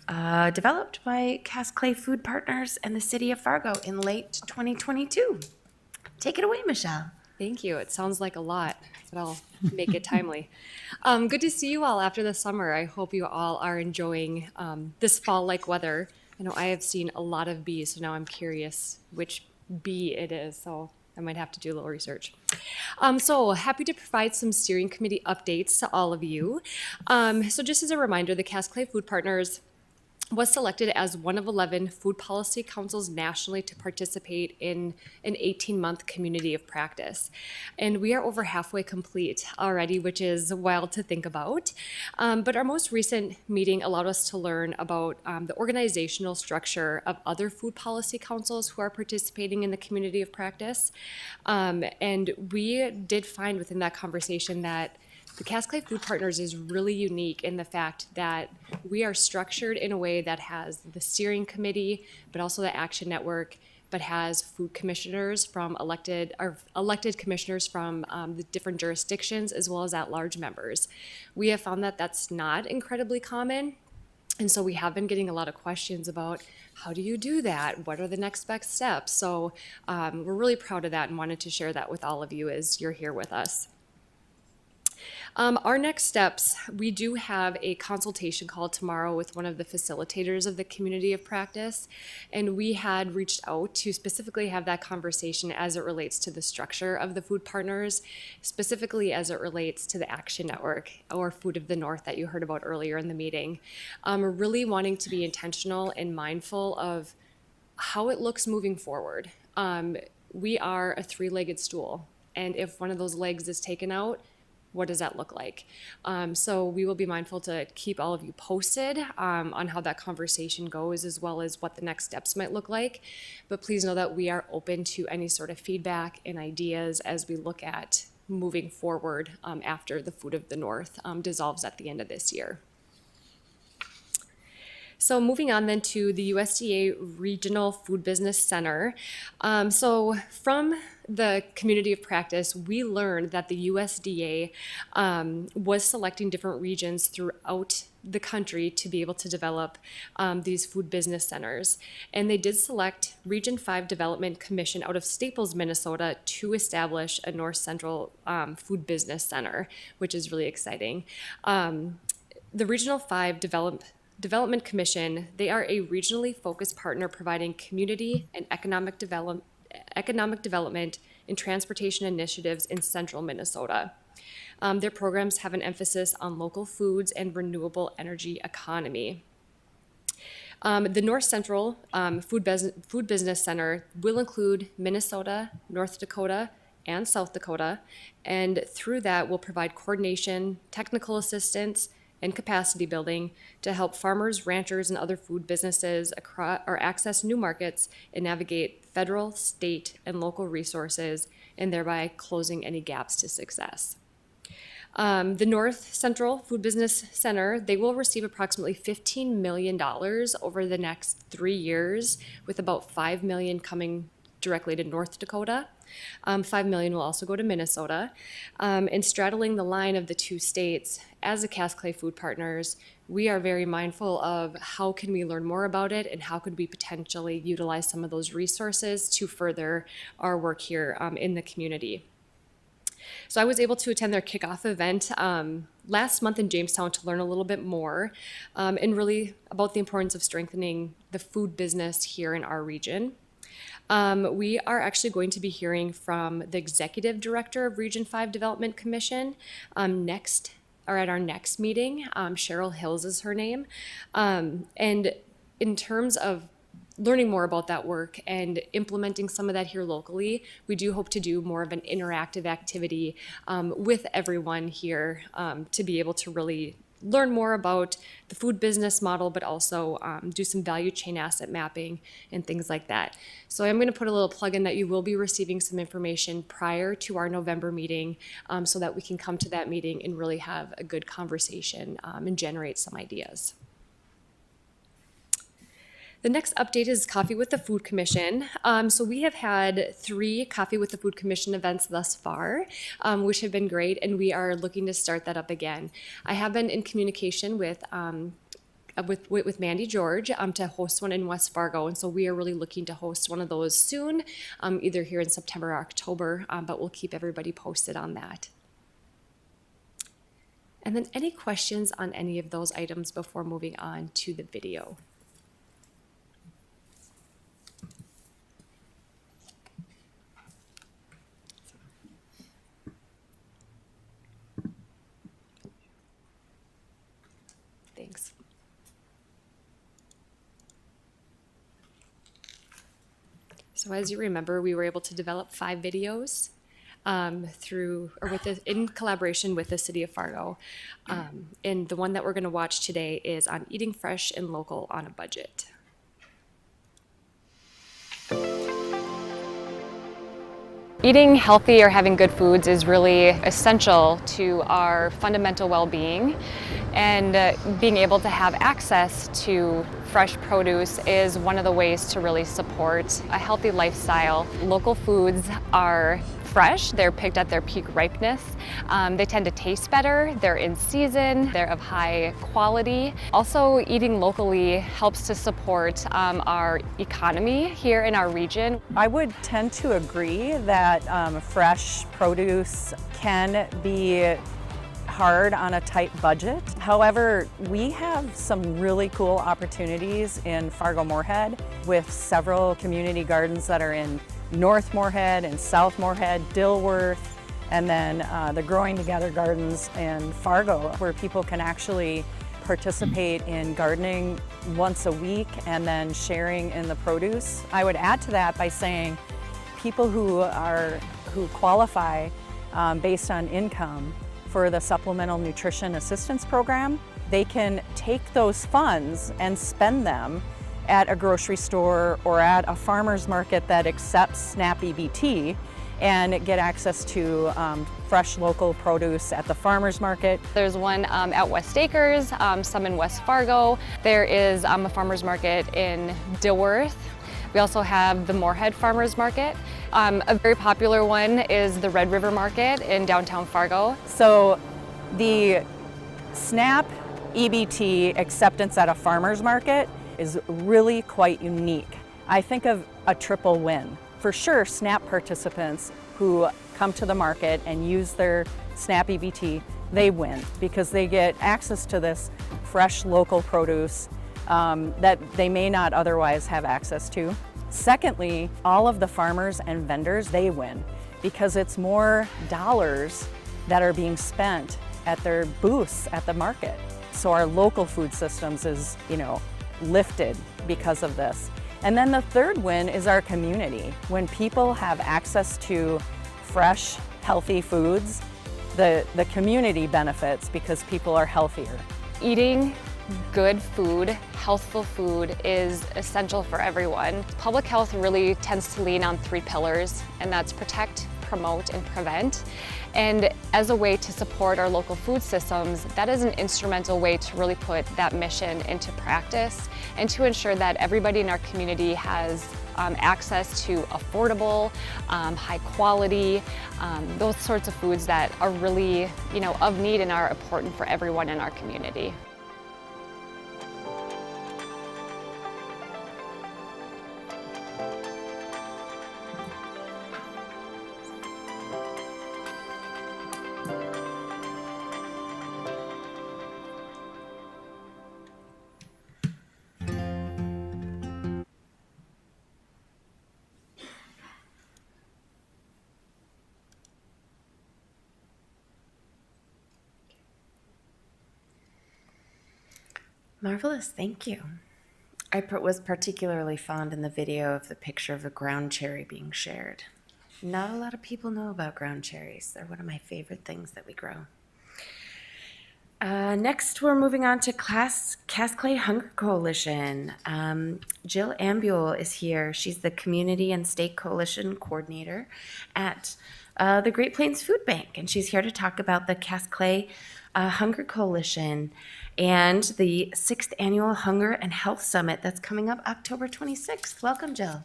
developed by Cass Clay Food Partners and the City of Fargo in late 2022. Take it away, Michelle. Thank you. It sounds like a lot, but I'll make it timely. Good to see you all after the summer. I hope you all are enjoying this fall-like weather. I know I have seen a lot of bees, so now I'm curious which bee it is, so I might have to do a little research. So happy to provide some steering committee updates to all of you. So just as a reminder, the Cass Clay Food Partners was selected as one of 11 food policy councils nationally to participate in an 18-month community of practice. And we are over halfway complete already, which is wild to think about. But our most recent meeting allowed us to learn about the organizational structure of other food policy councils who are participating in the community of practice. And we did find within that conversation that the Cass Clay Food Partners is really unique in the fact that we are structured in a way that has the steering committee, but also the action network, but has food commissioners from elected commissioners from the different jurisdictions, as well as at-large members. We have found that that's not incredibly common. And so we have been getting a lot of questions about how do you do that? What are the next best steps? So we're really proud of that and wanted to share that with all of you as you're here with us. Our next steps, we do have a consultation call tomorrow with one of the facilitators of the community of practice, and we had reached out to specifically have that conversation as it relates to the structure of the food partners, specifically as it relates to the Action Network or Food of the North that you heard about earlier in the meeting. We're really wanting to be intentional and mindful of how it looks moving forward. we are a three-legged stool. And if one of those legs is taken out, what does that look like? So we will be mindful to keep all of you posted on how that conversation goes, as well as what the next steps might look like. But please know that we are open to any sort of feedback and ideas as we look at moving forward after the Food of the North dissolves at the end of this year. So moving on then to the USDA Regional Food Business Center. So from the community of practice, we learned that the USDA was selecting different regions throughout the country to be able to develop these food business centers. And they did select Region 5 Development Commission out of Staples, Minnesota to establish a North Central Food Business Center, which is really exciting. The Regional 5 Development Commission, they are a regionally focused partner providing community and economic development and transportation initiatives in central Minnesota. Their programs have an emphasis on local foods and renewable energy economy. The North Central Food Business Center will include Minnesota, North Dakota, and South Dakota, and through that will provide coordination, technical assistance, and capacity building to help farmers, ranchers, and other food businesses access new markets and navigate federal, state, and local resources, and thereby closing any gaps to success. The North Central Food Business Center, they will receive approximately $15 million over the next 3 years, with about $5 million coming directly to North Dakota. $5 million will also go to Minnesota. And straddling the line of the two states, as a Cass Clay Food Partners, we are very mindful of how can we learn more about it and how could we potentially utilize some of those resources to further our work here in the community. So I was able to attend their kickoff event last month in Jamestown to learn a little bit more and really about the importance of strengthening the food business here in our region. We are actually going to be hearing from the Executive Director of Region 5 Development Commission at our next meeting. Cheryl Hills is her name. And in terms of learning more about that work and implementing some of that here locally, we do hope to do more of an interactive activity with everyone here to be able to really learn more about the food business model, but also do some value chain asset mapping and things like that. So I'm going to put a little plug in that you will be receiving some information prior to our November meeting so that we can come to that meeting and really have a good conversation and generate some ideas. The next update is Coffee with the Food Commission. So we have had 3 Coffee with the Food Commission events thus far, which have been great, and we are looking to start that up again. I have been in communication with Mandy George to host one in West Fargo, and so we are really looking to host one of those soon, either here in September or October, but we'll keep everybody posted on that. And then any questions on any of those items before moving on to the video? Thanks. So as you remember, we were able to develop 5 videos in collaboration with the City of Fargo. And the one that we're going to watch today is on eating fresh and local on a budget. Eating healthy or having good foods is really essential to our fundamental well-being, and being able to have access to fresh produce is one of the ways to really support a healthy lifestyle. Local foods are fresh, they're picked at their peak ripeness, they tend to taste better, they're in season, they're of high quality. Also, eating locally helps to support our economy here in our region. I would tend to agree that fresh produce can be hard on a tight budget. However, we have some really cool opportunities in Fargo-Moorhead with several community gardens that are in North Moorhead and South Moorhead, Dilworth, and then the Growing Together Gardens in Fargo, where people can actually participate in gardening once a week and then sharing in the produce. I would add to that by saying people who qualify based on income for the Supplemental Nutrition Assistance Program, they can take those funds and spend them at a grocery store or at a farmer's market that accepts SNAP EBT and get access to fresh local produce at the farmer's market. There's one at West Acres, some in West Fargo. There is a farmer's market in Dilworth. We also have the Moorhead Farmers Market. A very popular one is the Red River Market in downtown Fargo. So the SNAP EBT acceptance at a farmer's market is really quite unique. I think of a triple win. For sure, SNAP participants who come to the market and use their SNAP EBT, they win because they get access to this fresh local produce that they may not otherwise have access to. Secondly, all of the farmers and vendors, they win because it's more dollars that are being spent at their booths at the market. So our local food systems is, lifted because of this. And then the third win is our community. When people have access to fresh, healthy foods, the community benefits because people are healthier. Eating good food, healthful food is essential for everyone. Public health really tends to lean on 3 pillars, and that's protect, promote, and prevent. And as a way to support our local food systems, that is an instrumental way to really put that mission into practice and to ensure that everybody in our community has access to affordable, high quality, those sorts of foods that are really, of need and are important for everyone in our community. Marvelous, thank you. I was particularly fond in the video of the picture of a ground cherry being shared. Not a lot of people know about ground cherries. They're one of my favorite things that we grow. Next, we're moving on to Cass Clay Hunger Coalition. Jill Ambule is here. She's the Community and State Coalition Coordinator at the Great Plains Food Bank, and she's here to talk about the Cass Clay Hunger Coalition and the 6th Annual Hunger and Health Summit that's coming up October 26th. Welcome, Jill.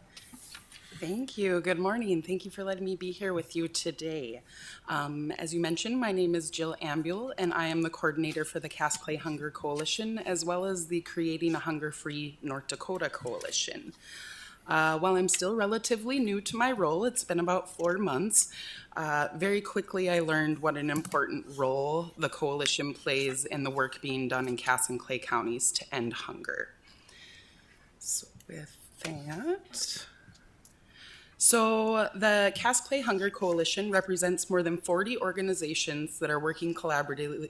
Thank you. Good morning. Thank you for letting me be here with you today. As you mentioned, my name is Jill Ambule, and I am the coordinator for the Cass Clay Hunger Coalition, as well as the Creating a Hunger-Free North Dakota Coalition. While I'm still relatively new to my role, it's been about 4 months, very quickly I learned what an important role the coalition plays in the work being done in Cass and Clay counties to end hunger. So with that... So the Cass Clay Hunger Coalition represents more than 40 organizations that are working collaboratively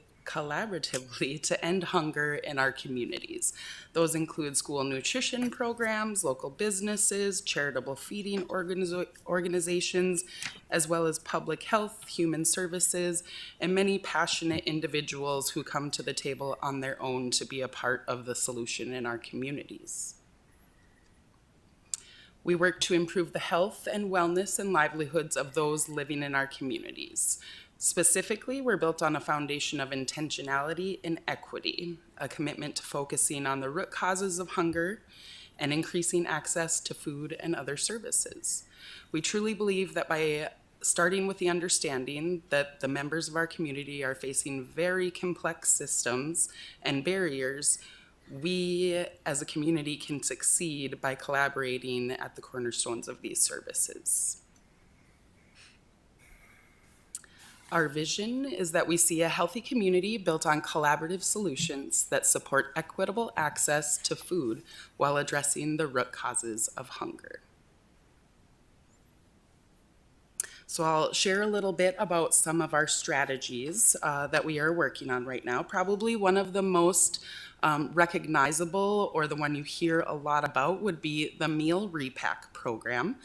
to end hunger in our communities. Those include school nutrition programs, local businesses, charitable feeding organizations, as well as public health, human services, and many passionate individuals who come to the table on their own to be a part of the solution in our communities. We work to improve the health and wellness and livelihoods of those living in our communities. Specifically, we're built on a foundation of intentionality and equity, a commitment to focusing on the root causes of hunger and increasing access to food and other services. We truly believe that by starting with the understanding that the members of our community are facing very complex systems and barriers, we as a community can succeed by collaborating at the cornerstones of these services. Our vision is that we see a healthy community built on collaborative solutions that support equitable access to food while addressing the root causes of hunger. So I'll share a little bit about some of our strategies that we are working on right now. Probably one of the most recognizable, or the one you hear a lot about, would be the Meal Repack program.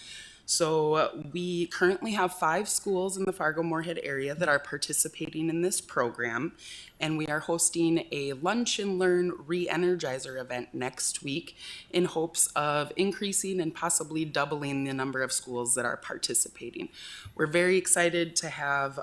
So we currently have 5 schools in the Fargo-Moorhead area that are participating in this program, and we are hosting a Lunch and Learn Re-Energizer event next week in hopes of increasing and possibly doubling the number of schools that are participating. We're very excited to have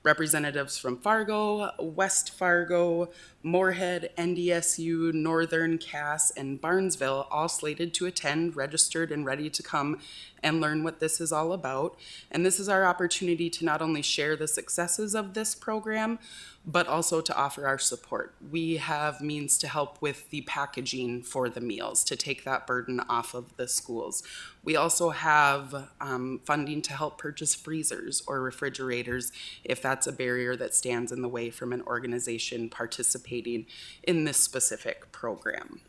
representatives from Fargo, West Fargo, Moorhead, NDSU, Northern, Cass, and Barnesville all slated to attend, registered, and ready to come and learn what this is all about. And this is our opportunity to not only share the successes of this program, but also to offer our support. We have means to help with the packaging for the meals, to take that burden off of the schools. We also have funding to help purchase freezers or refrigerators if that's a barrier that stands in the way from an organization participating in this specific program.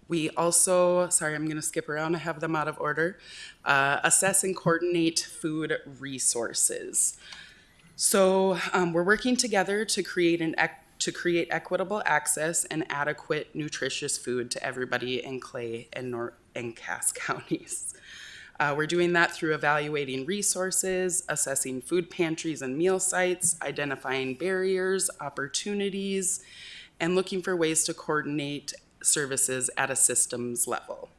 We also, sorry, I'm going to skip around, I have them out of order, assess and coordinate food resources. So we're working together to create equitable access and adequate nutritious food to everybody in Clay and Cass counties. We're doing that through evaluating resources, assessing food pantries and meal sites, identifying barriers, opportunities, and looking for ways to coordinate services at a systems level.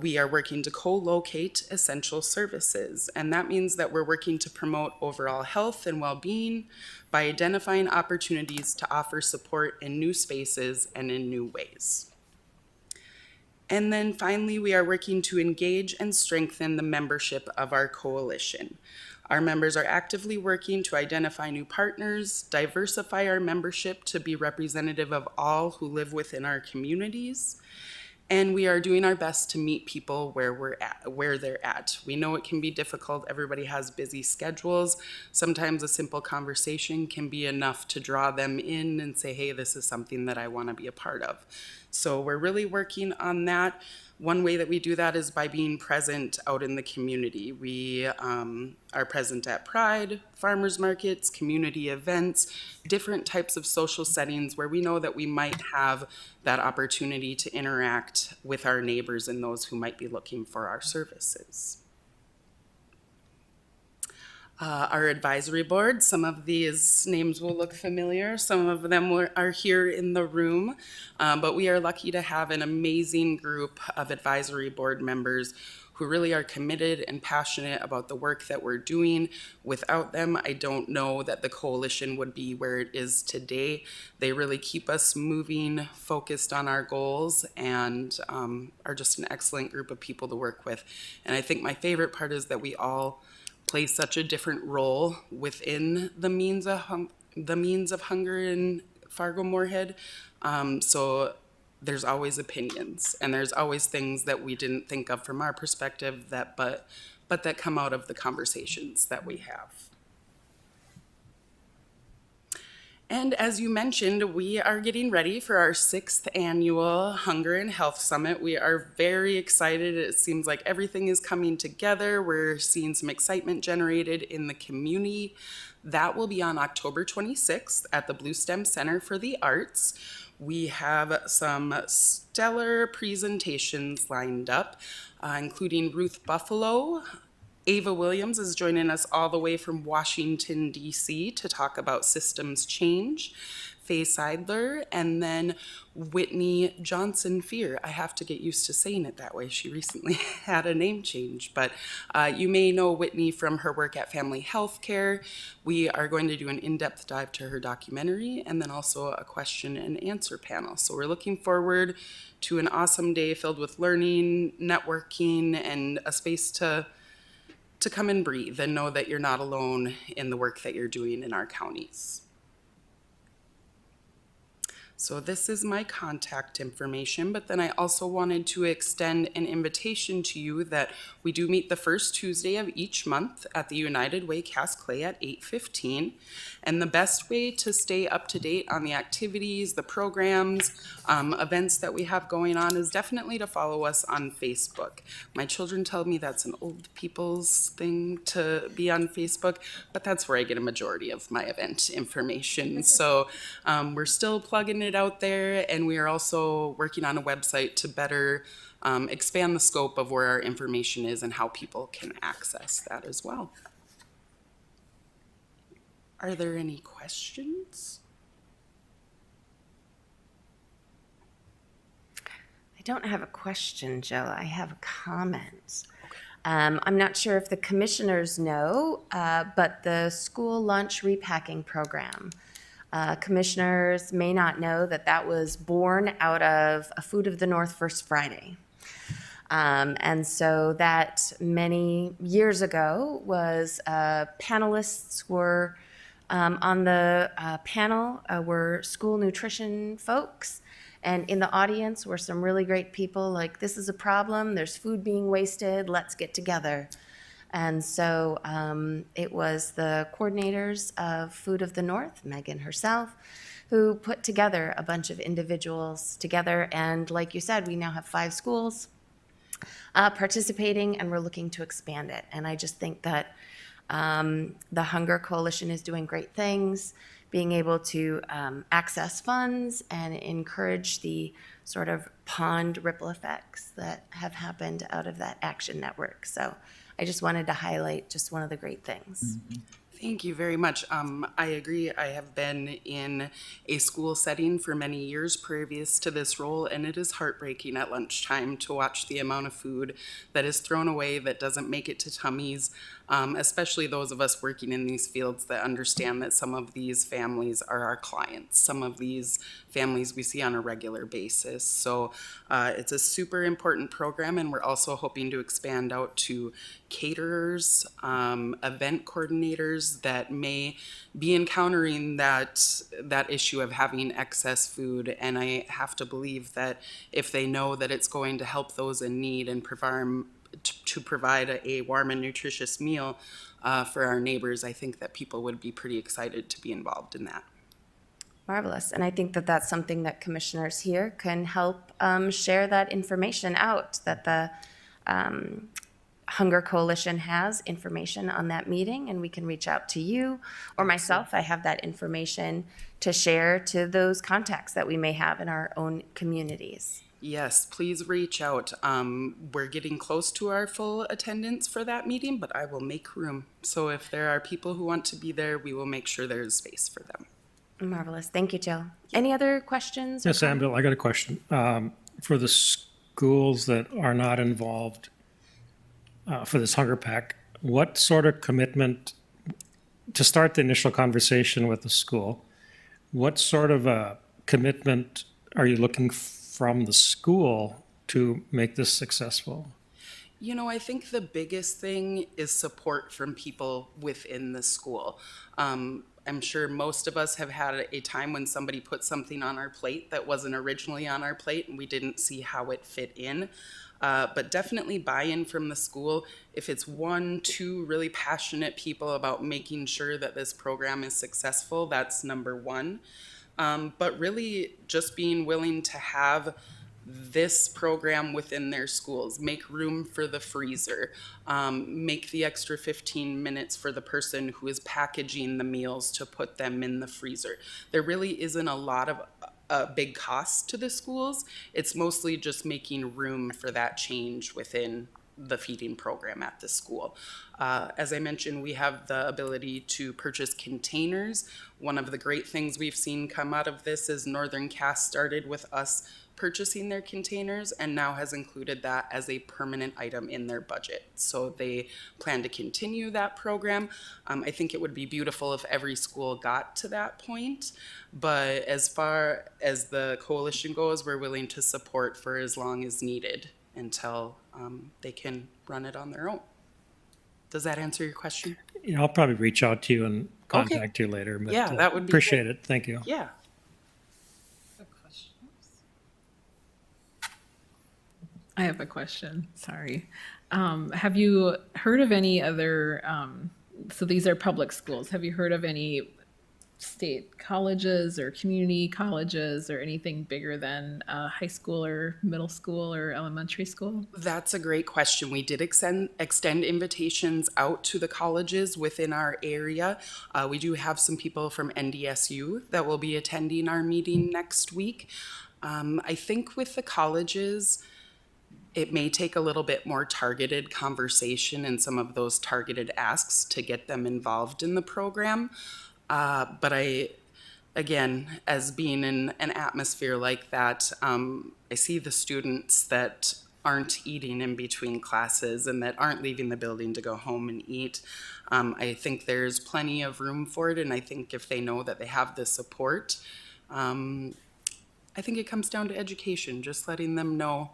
We are working to co-locate essential services, and that means that we're working to promote overall health and well-being by identifying opportunities to offer support in new spaces and in new ways. And then finally, we are working to engage and strengthen the membership of our coalition. Our members are actively working to identify new partners, diversify our membership to be representative of all who live within our communities, and we are doing our best to meet people where they're at. We know it can be difficult. Everybody has busy schedules. Sometimes a simple conversation can be enough to draw them in and say, hey, this is something that I want to be a part of. So we're really working on that. One way that we do that is by being present out in the community. We are present at Pride, farmers markets, community events, different types of social settings where we know that we might have that opportunity to interact with our neighbors and those who might be looking for our services. Our advisory board, some of these names will look familiar. Some of them are here in the room, but we are lucky to have an amazing group of advisory board members who really are committed and passionate about the work that we're doing. Without them, I don't know that the coalition would be where it is today. They really keep us moving, focused on our goals, and are just an excellent group of people to work with. And I think my favorite part is that we all play such a different role within the means of hunger in Fargo-Moorhead. So there's always opinions, and there's always things that we didn't think of from our perspective that but that come out of the conversations that we have. And as you mentioned, we are getting ready for our 6th annual Hunger and Health Summit. We are very excited. It seems like everything is coming together. We're seeing some excitement generated in the community. That will be on October 26th at the Blue Stem Center for the Arts. We have some stellar presentations lined up, including Ruth Buffalo. Ava Williams is joining us all the way from Washington, D.C. to talk about systems change. Faye Seidler, and then Whitney Johnson-Fear. I have to get used to saying it that way. She recently had a name change, but you may know Whitney from her work at Family Health Care. We are going to do an in-depth dive to her documentary and then also a question and answer panel. So we're looking forward to an awesome day filled with learning, networking, and a space to come and breathe and know that you're not alone in the work that you're doing in our counties. So this is my contact information, but then I also wanted to extend an invitation to you that we do meet the first Tuesday of each month at the United Way Cass Clay at 8:15. And the best way to stay up to date on the activities, the programs, events that we have going on is definitely to follow us on Facebook. My children tell me that's an old people's thing to be on Facebook, but that's where I get a majority of my event information. So we're still plugging it it out there, and we are also working on a website to better expand the scope of where our information is and how people can access that as well. Are there any questions? I don't have a question, Jill. I have a comment. I'm not sure if the commissioners know, but the school lunch repacking program, commissioners may not know that that was born out of a Food of the North First Friday. And so that many years ago was panelists were on the panel were school nutrition folks. And in the audience were some really great people like, this is a problem, there's food being wasted, let's get together. And so it was the coordinators of Food of the North, Megan herself, who put together a bunch of individuals together. And like you said, we now have 5 schools participating, and we're looking to expand it. And I just think that the Hunger Coalition is doing great things, being able to access funds and encourage the sort of pond ripple effects that have happened out of that action network. So I just wanted to highlight just one of the great things. Thank you very much. I agree. I have been in a school setting for many years previous to this role, and it is heartbreaking at lunchtime to watch the amount of food that is thrown away that doesn't make it to tummies, especially those of us working in these fields that understand that some of these families are our clients. Some of these families we see on a regular basis. So it's a super important program, and we're also hoping to expand out to caterers, event coordinators that may be encountering that issue of having excess food. And I have to believe that if they know that it's going to help those in need and provide a warm and nutritious meal for our neighbors, I think that people would be pretty excited to be involved in that. Marvelous. And I think that that's something that commissioners here can help share that information out, that the Hunger Coalition has information on that meeting, and we can reach out to you or myself. I have that information to share to those contacts that we may have in our own communities. Yes, please reach out. We're getting close to our full attendance for that meeting, but I will make room. So if there are people who want to be there, we will make sure there is space for them. Marvelous. Thank you, Jill. Any other questions? Yes, Ambil, I got a question. For the schools that are not involved for this Hunger Pack, what sort of commitment, to start the initial conversation with the school, what sort of a commitment are you looking from the school to make this successful? You know, I think the biggest thing is support from people within the school. I'm sure most of us have had a time when somebody put something on our plate that wasn't originally on our plate and we didn't see how it fit in. But definitely buy-in from the school. If it's 1, 2 really passionate people about making sure that this program is successful, that's number 1. But really just being willing to have this program within their schools, make room for the freezer, make the extra 15 minutes for the person who is packaging the meals to put them in the freezer. There really isn't a lot of big costs to the schools. It's mostly just making room for that change within the feeding program at the school. As I mentioned, we have the ability to purchase containers. One of the great things we've seen come out of this is Northern Cass started with us purchasing their containers and now has included that as a permanent item in their budget. So they plan to continue that program. I think it would be beautiful if every school got to that point. But as far as the coalition goes, we're willing to support for as long as needed until they can run it on their own. Does that answer your question? You know, I'll probably reach out to you and contact you later. But, Yeah, that would be appreciate great. it. Thank you. Yeah. I have a question. Sorry. Have you heard of any other, so these are public schools. Have you heard of any state colleges or community colleges or anything bigger than high school or middle school or elementary school? That's a great question. We did extend invitations out to the colleges within our area. We do have some people from NDSU that will be attending our meeting next week. I think with the colleges, it may take a little bit more targeted conversation and some of those targeted asks to get them involved in the program. But again, as being in an atmosphere like that, I see the students that aren't eating in between classes and that aren't leaving the building to go home and eat. I think there's plenty of room for it, and I think if they know that they have the support, I think it comes down to education, just letting them know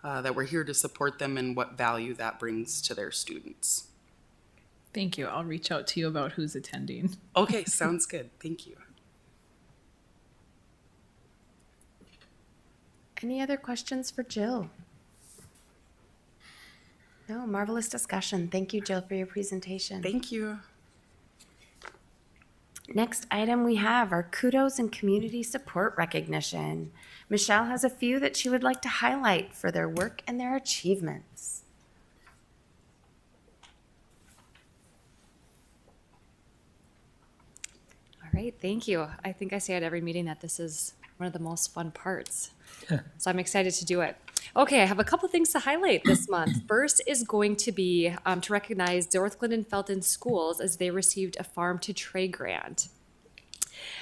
that we're here to support them and what value that brings to their students. Thank you. I'll reach out to you about who's attending. Okay, sounds good. Thank you. Any other questions for Jill? No, marvelous discussion. Thank you, Jill, for your presentation. Thank you. Next item we have our kudos and community support recognition. Michelle has a few that she would like to highlight for their work and their achievements. All right, thank you. I think I say at every meeting that this is one of the most fun parts. So I'm excited to do it. Okay, I have a couple things to highlight this month. First is going to be to recognize North Glendon Felton Schools as they received a Farm to Tray grant.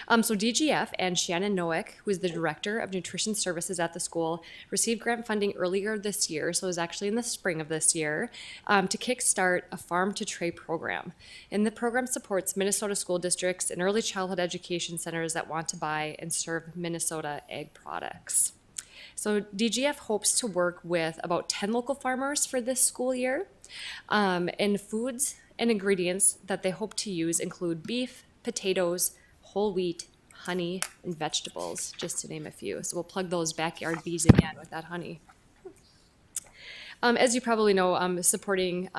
So DGF and Shannon Noack, who is the Director of Nutrition Services at the school, received grant funding earlier this year, so it was actually in the spring of this year, to kickstart a Farm to Tray program. And the program supports Minnesota school districts and early childhood education centers that want to buy and serve Minnesota ag products. So DGF hopes to work with about 10 local farmers for this school year. And foods and ingredients that they hope to use include beef, potatoes, whole wheat, honey, and vegetables, just to name a few. So we'll plug those backyard bees again with that honey. As you probably know, supporting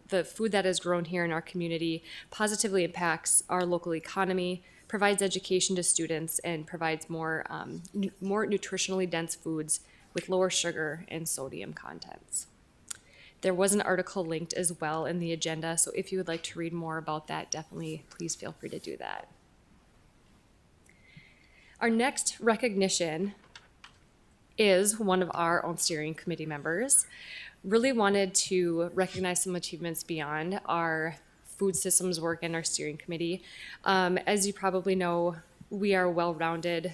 the food that is grown here in our community positively impacts our local economy, provides education to students, and provides more nutritionally dense foods with lower sugar and sodium contents. There was an article linked as well in the agenda, so if you would like to read more about that, definitely please feel free to do that. Our next recognition is one of our own steering committee members. Really wanted to recognize some achievements beyond our food systems work and our steering committee. As you probably know, we are well-rounded,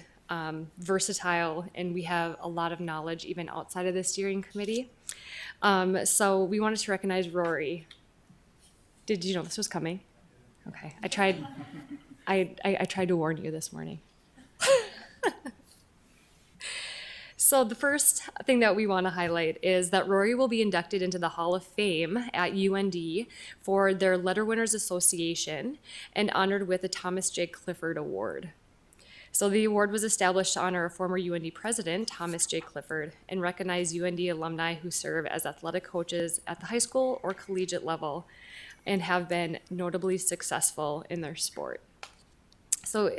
versatile, and we have a lot of knowledge even outside of the steering committee. So we wanted to recognize Rory. Did you know this was coming? Okay, I tried to warn you this morning. So the first thing that we want to highlight is that Rory will be inducted into the Hall of Fame at UND for their Letter Winners Association and honored with the Thomas J. Clifford Award. So the award was established to honor a former UND president, Thomas J. Clifford, and recognize UND alumni who serve as athletic coaches at the high school or collegiate level and have been notably successful in their sport. So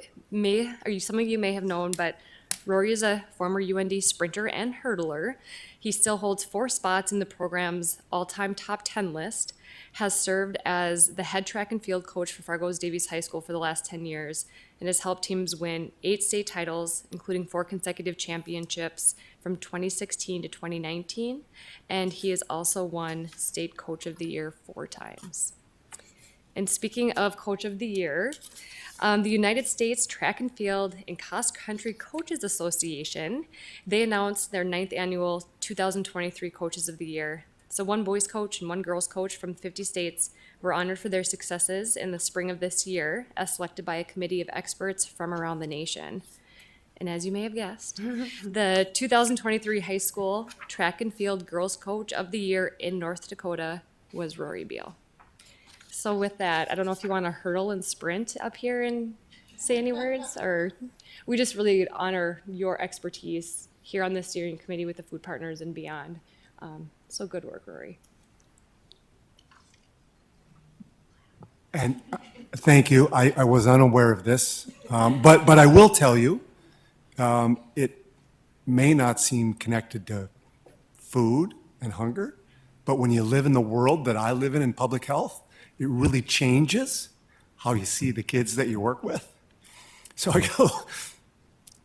some of you may have known, but Rory is a former UND sprinter and hurdler. He still holds 4 spots in the program's all-time top 10 list, has served as the head track and field coach for Fargo's Davies High School for the last 10 years, and has helped teams win 8 state titles, including 4 consecutive championships from 2016 to 2019, and he has also won State Coach of the Year 4 times. And speaking of Coach of the Year, the United States Track and Field and Cross Country Coaches Association, they announced their 9th annual 2023 Coaches of the Year. So 1 boys coach and 1 girls coach from 50 states were honored for their successes in the spring of this year, as selected by a committee of experts from around the nation. And as you may have guessed, the 2023 High School Track and Field Girls Coach of the Year in North Dakota was Rory Beal. So with that, I don't know if you want to hurdle and sprint up here and say any words, or we just really honor your expertise here on the steering committee with the food partners and beyond. So good work, Rory. And thank you. I was unaware of this. But I will tell you, it may not seem connected to food and hunger, but when you live in the world that I live in public health, it really changes how you see the kids that you work with. So I go,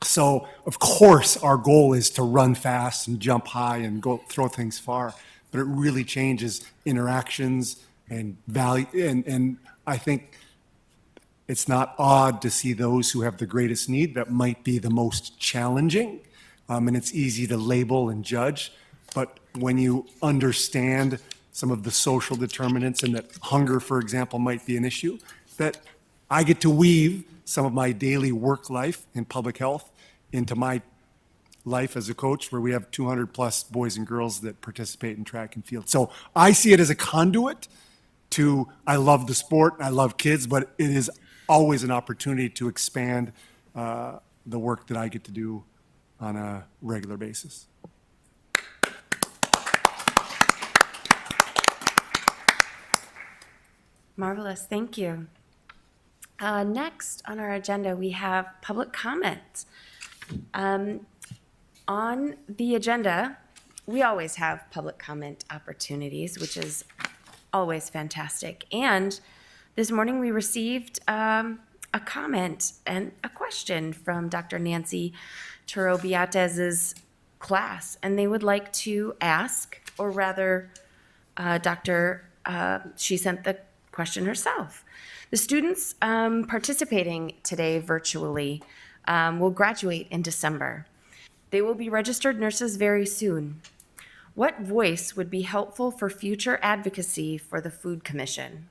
so of course our goal is to run fast and jump high and go throw things far, but it really changes interactions and value. And I think it's not odd to see those who have the greatest need that might be the most challenging. And it's easy to label and judge. But when you understand some of the social determinants and that hunger, for example, might be an issue, that I get to weave some of my daily work life in public health into my life as a coach, where we have 200 plus boys and girls that participate in track and field. So I see it as a conduit to, I love the sport, I love kids, but it is always an opportunity to expand the work that I get to do on a regular basis. Marvelous, thank you. Next on our agenda, we have public comment. On the agenda, we always have public comment opportunities, which is always fantastic. And this morning we received a comment and a question from Dr. Nancy Torobiatez's class, and they would like to ask, or rather, she sent the question herself. The students participating today virtually will graduate in December. They will be registered nurses very soon. What voice would be helpful for future advocacy for the Food Commission?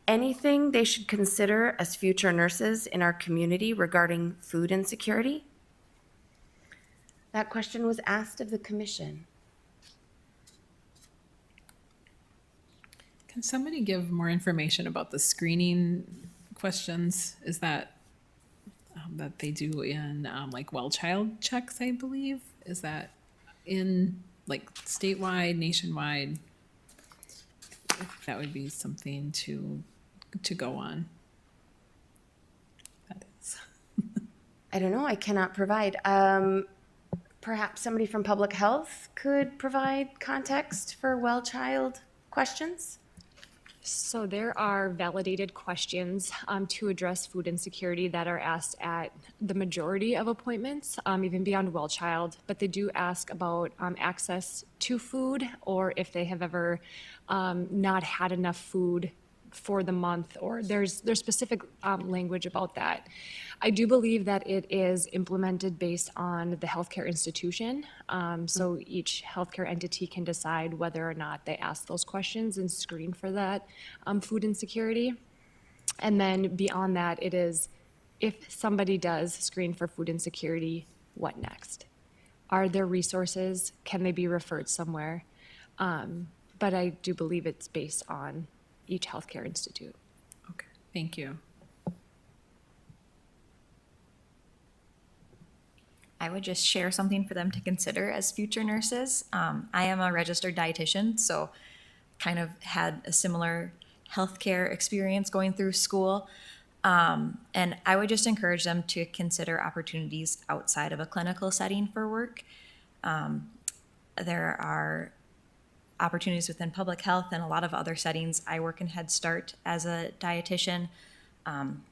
Anything they should consider as future nurses in our community regarding food insecurity? That question was asked of the commission. Can somebody give more information about the screening questions? Is that that they do in like well child checks, I believe? Is that in like statewide, nationwide? That would be something to go on. That is. I don't know, I cannot provide. Perhaps somebody from public health could provide context for well child questions? So there are validated questions to address food insecurity that are asked at the majority of appointments, even beyond well child, but they do ask about access to food, or if they have ever not had enough food for the month, or there's specific language about that. I do believe that it is implemented based on the healthcare institution. So each healthcare entity can decide whether or not they ask those questions and screen for that food insecurity. And then beyond that, it is, if somebody does screen for food insecurity, what next? Are there resources? Can they be referred somewhere? But I do believe it's based on each healthcare institute. Okay, thank you. I would just share something for them to consider as future nurses. I am a registered dietitian, so kind of had a similar healthcare experience going through school. And I would just encourage them to consider opportunities outside of a clinical setting for work. There are opportunities within public health and a lot of other settings. I work in Head Start as a dietitian.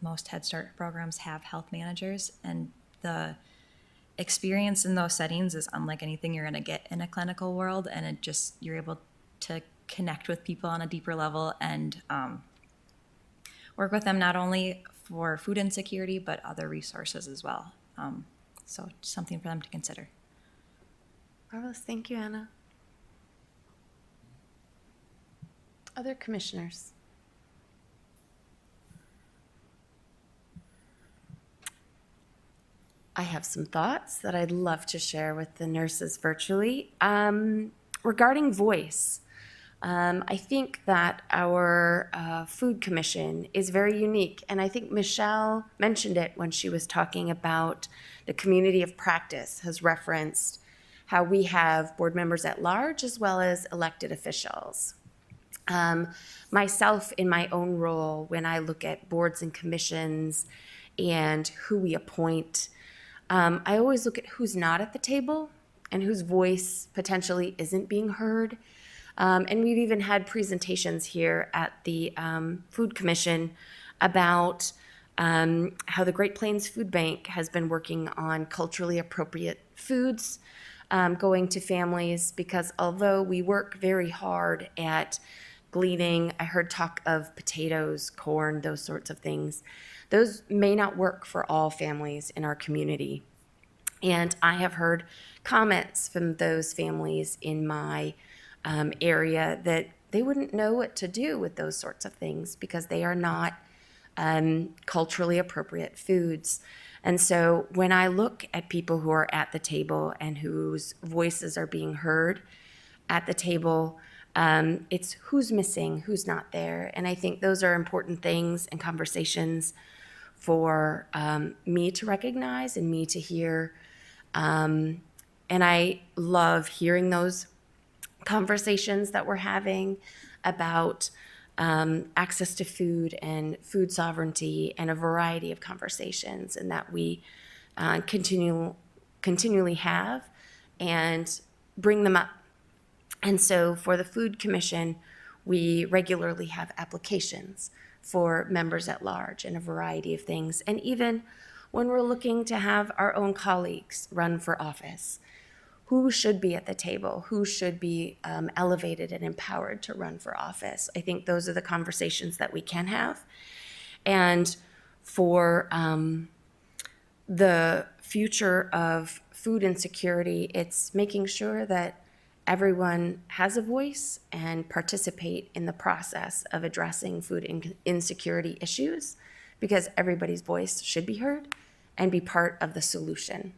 Most Head Start programs have health managers, and the experience in those settings is unlike anything you're going to get in a clinical world, and it just, you're able to connect with people on a deeper level and work with them not only for food insecurity but other resources as well. So something for them to consider. Marvelous, thank you, Anna. Other commissioners? I have some thoughts that I'd love to share with the nurses virtually. Regarding voice, I think that our food commission is very unique, and I think Michelle mentioned it when she was talking about the community of practice, has referenced how we have board members at large as well as elected officials. Myself, in my own role, when I look at boards and commissions and who we appoint, I always look at who's not at the table and whose voice potentially isn't being heard. And we've even had presentations here at the Food Commission about how the Great Plains Food Bank has been working on culturally appropriate foods going to families, because although we work very hard at gleaning, I heard talk of potatoes, corn, those sorts of things, those may not work for all families in our community. And I have heard comments from those families in my area that they wouldn't know what to do with those sorts of things because they are not culturally appropriate foods. And so when I look at people who are at the table and whose voices are being heard at the table, it's who's missing, who's not there. And I think those are important things and conversations for me to recognize and me to hear. And I love hearing those conversations that we're having about access to food and food sovereignty, and a variety of conversations, and that we continually have and bring them up. And so for the Food Commission, we regularly have applications for members at large in a variety of things. And even when we're looking to have our own colleagues run for office, who should be at the table, who should be elevated and empowered to run for office. I think those are the conversations that we can have. And for the future of food insecurity, it's making sure that everyone has a voice and participate in the process of addressing food insecurity issues, because everybody's voice should be heard and be part of the solution.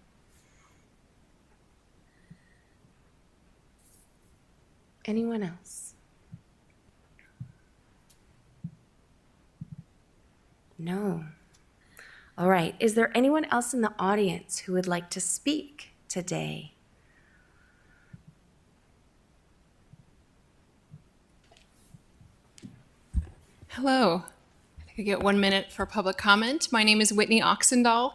Anyone else? No. All right. Is there anyone else in the audience who would like to speak today? Hello. I think I get 1 minute for public comment. My name is Whitney Oxendahl,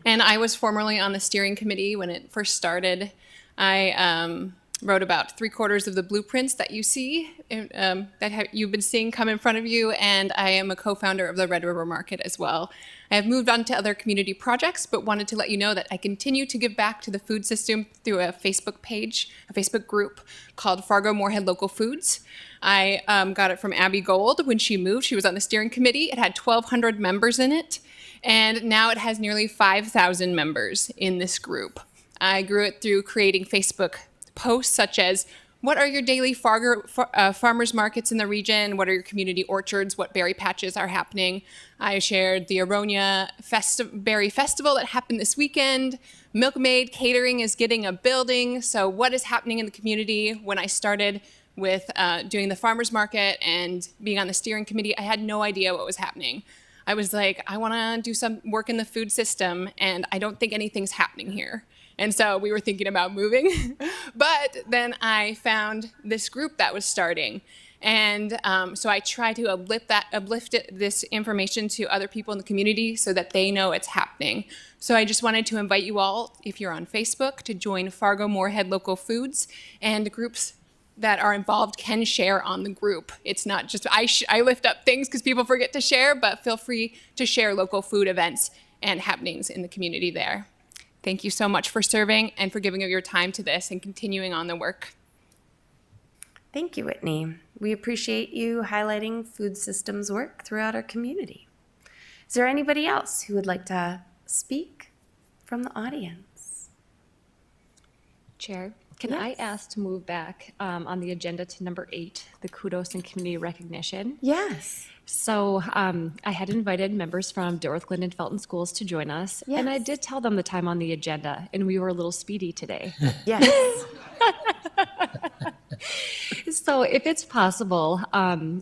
and I was formerly on the steering committee when it first started. I wrote about 3/4 of the blueprints that you see, you've been seeing come in front of you, and I am a co-founder of the Red River Market as well. I have moved on to other community projects, but wanted to let you know that I continue to give back to the food system through a Facebook page, a Facebook group called Fargo-Moorhead Local Foods. I got it from Abby Gold when she moved. She was on the steering committee. It had 1,200 members in it, and now it has nearly 5,000 members in this group. I grew it through creating Facebook posts such as, what are your daily farmers markets in the region? What are your community orchards? What berry patches are happening? I shared the Aronia Berry Festival that happened this weekend. Milkmaid Catering is getting a building. So what is happening in the community? When I started with doing the farmers market and being on the steering committee, I had no idea what was happening. I was like, I want to do some work in the food system, and I don't think anything's happening here. And so we were thinking about moving. But then I found this group that was starting. And so I try to uplift this information to other people in the community so that they know it's happening. So I just wanted to invite you all, if you're on Facebook, to join Fargo-Moorhead Local Foods, and groups that are involved can share on the group. It's not just, I lift up things because people forget to share, but feel free to share local food events and happenings in the community there. Thank you so much for serving and for giving of your time to this and continuing on the work. Thank you, Whitney. We appreciate you highlighting food systems work throughout our community. Is there anybody else who would like to speak from the audience? Chair, can I ask to move back on the agenda to number 8, the kudos and community recognition? Yes. So I had invited members from Dorothy Glendon Felton Schools to join us, and I did tell them the time on the agenda, and we were a little speedy today. Yes. So if it's possible,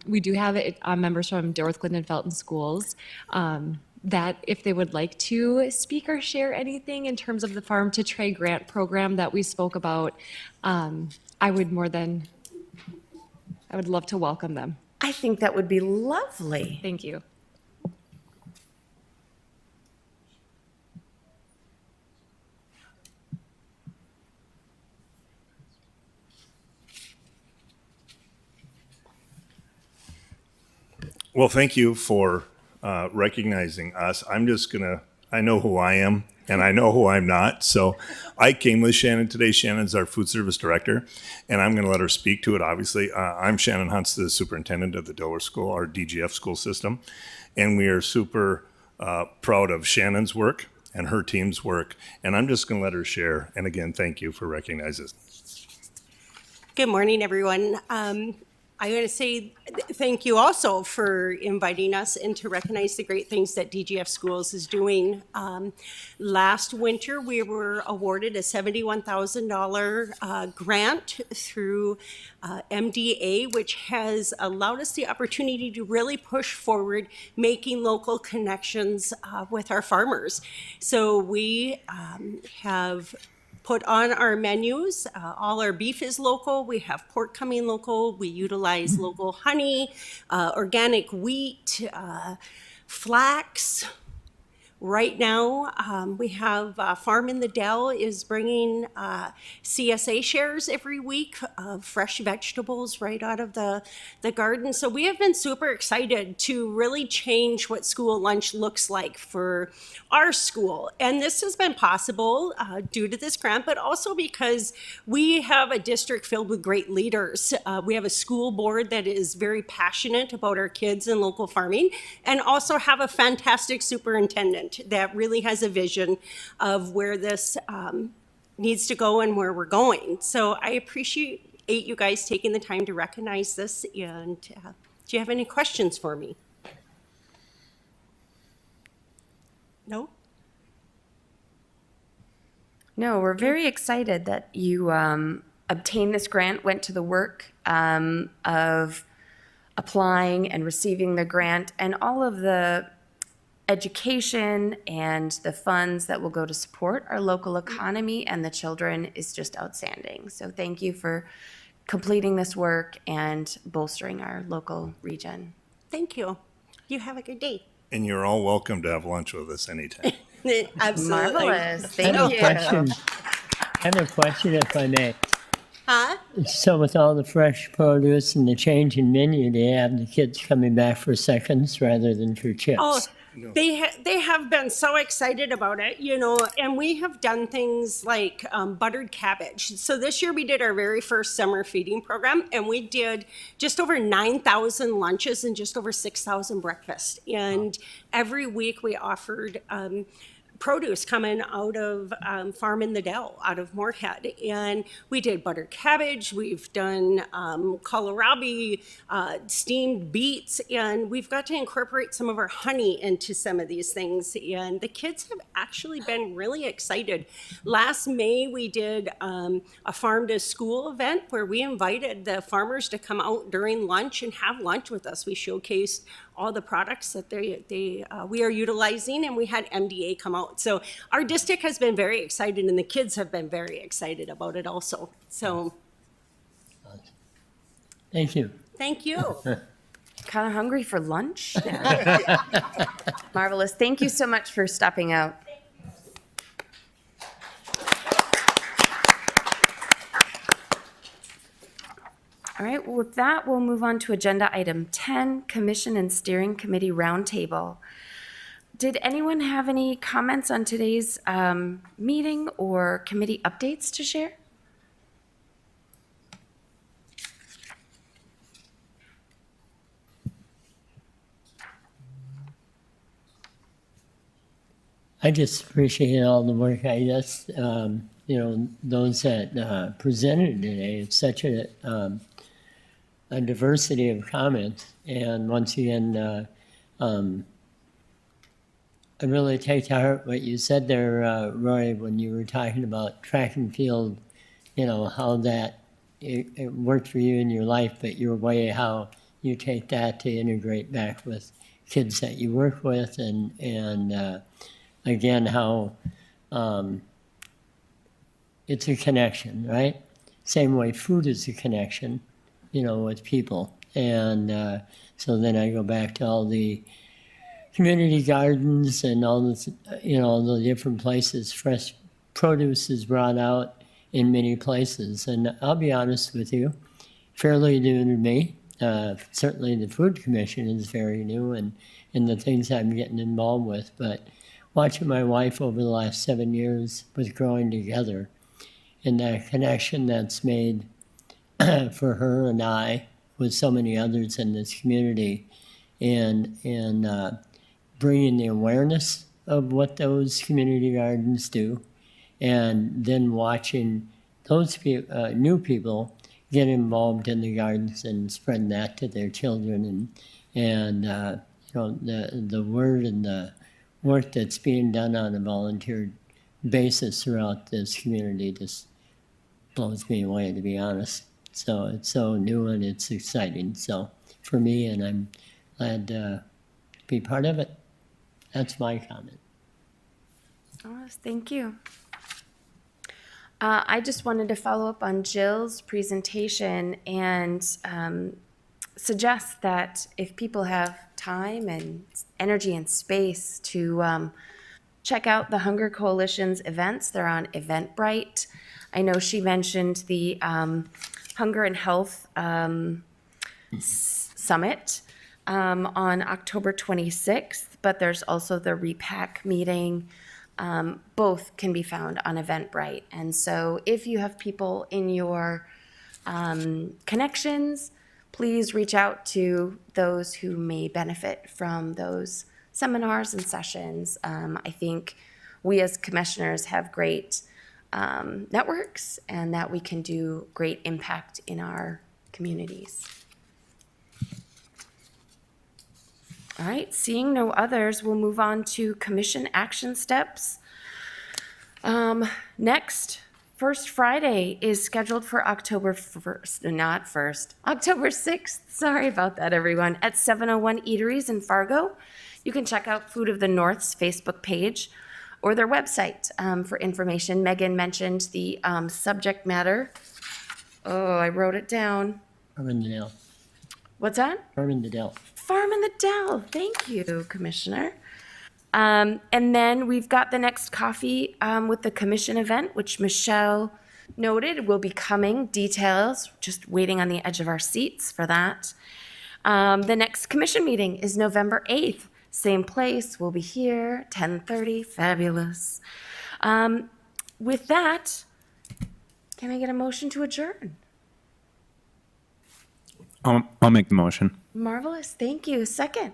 we do have members from Dorothy Glendon Felton Schools that if they would like to speak or share anything in terms of the Farm to Tray grant program that we spoke about, I would more than I would love to welcome them. I think that would be lovely. Thank you. Well, thank you for recognizing us. I know who I am and I know who I'm not. So I came with Shannon today. Shannon's our food service director, and I'm going to let her speak to it, obviously. I'm Shannon Huntz, the superintendent of the Delaware School, our DGF school system. And we are super proud of Shannon's work and her team's work. And I'm just going to let her share. And again, thank you for recognizing us. Good morning, everyone. I'm going to say thank you also for inviting us and to recognize the great things that DGF Schools is doing. Last winter, we were awarded a $71,000 grant through MDA, which has allowed us the opportunity to really push forward making local connections with our farmers. So we have put on our menus. All our beef is local. We have pork coming local. We utilize local honey, organic wheat, flax. Right now, we have Farm in the Dell is bringing CSA shares every week of fresh vegetables right out of the garden. So we have been super excited to really change what school lunch looks like for our school. And this has been possible due to this grant, but also because we have a district filled with great leaders. We have a school board that is very passionate about our kids and local farming, and also have a fantastic superintendent that really has a vision of where this needs to go and where we're going. So I appreciate you guys taking the time to recognize this. And do you have any questions for me? No? No, we're very excited that you obtained this grant, went to the work of applying and receiving the grant, and all of the education and the funds that will go to support our local economy and the children is just outstanding. So thank you for completing this work and bolstering our local region. Thank you. You have a good day. And you're all welcome to have lunch with us anytime. Absolutely. Marvelous. I Thank have you. I have a question, if I may. Huh? So with all the fresh produce and the change in menu, do you have the kids coming back for seconds rather than for chips? Oh, they have been so excited about it, you know, and we have done things like buttered cabbage. So this year we did our very first summer feeding program, and we did just over 9,000 lunches and just over 6,000 breakfasts. And every week we offered produce coming out of Farm in the Dell, out of Moorhead. And we did buttered cabbage, we've done kohlrabi, steamed beets, and we've got to incorporate some of our honey into some of these things. And the kids have actually been really excited. Last May, we did a farm to school event where we invited the farmers to come out during lunch and have lunch with us. We showcased all the products that we are utilizing, and we had MDA come out. So our district has been very excited, and the kids have been very excited about it also. So Thank you. thank you. Kind of hungry for lunch? Marvelous. Thank you so much for stopping out. All right, well, with that, we'll move on to agenda item 10, Commission and Steering Committee Roundtable. Did anyone have any comments on today's meeting or committee updates to share? I just appreciate all the work. I just, those that presented today, it's such a diversity of comments. And once again, I really take to heart what you said there, Roy, when you were talking about track and field, how that it worked for you in your life, but your way, how you take that to integrate back with kids that you work with, and again, how it's a connection, right? Same way food is a connection, with people. And so then I go back to all the community gardens and all this, the different places fresh produce is brought out in many places. And I'll be honest with you, fairly new to me. Certainly the Food Commission is very new and the things I'm getting involved with. But watching my wife over the last 7 years with Growing Together and that connection that's made for her and I with so many others in this community and bringing the awareness of what those community gardens do, and then watching those new people get involved in the gardens and spread that to their children, and the word and the work that's being done on a volunteer basis throughout this community just blows me away, to be honest. So it's so new and it's exciting. So for me, and I'm glad to be part of it. That's my comment. Oh, thank you. I just wanted to follow up on Jill's presentation and suggest that if people have time and energy and space to check out the Hunger Coalition's events, they're on Eventbrite. I know she mentioned the Hunger and Health Summit on October 26th, but there's also the REPAC meeting. Both can be found on Eventbrite. And so if you have people in your connections, please reach out to those who may benefit from those seminars and sessions. I think we as commissioners have great networks and that we can do great impact in our communities. All right, seeing no others, we'll move on to commission action steps. Next, First Friday is scheduled for October 6th. Sorry about that, everyone. At 701 Eateries in Fargo. You can check out Food of the North's Facebook page or their website for information. Megan mentioned the subject matter. Oh, I wrote it down. Farm in the Dell. What's that? Farm in the Dell. Farm in the Dell. Thank you, Commissioner. And then we've got the next coffee with the commission event, which Michelle noted will be coming. Details, just waiting on the edge of our seats for that. The next commission meeting is November 8th. Same place. We'll be here, 10:30. Fabulous. With that, can I get a motion to adjourn? I'll make the motion. Marvelous. Thank you. Second.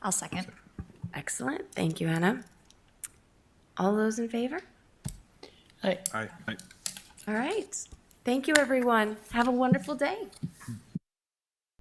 I'll second. Excellent. Thank you, Anna. All those in favor? Aye. Aye. All right. Thank you, everyone. Have a wonderful day.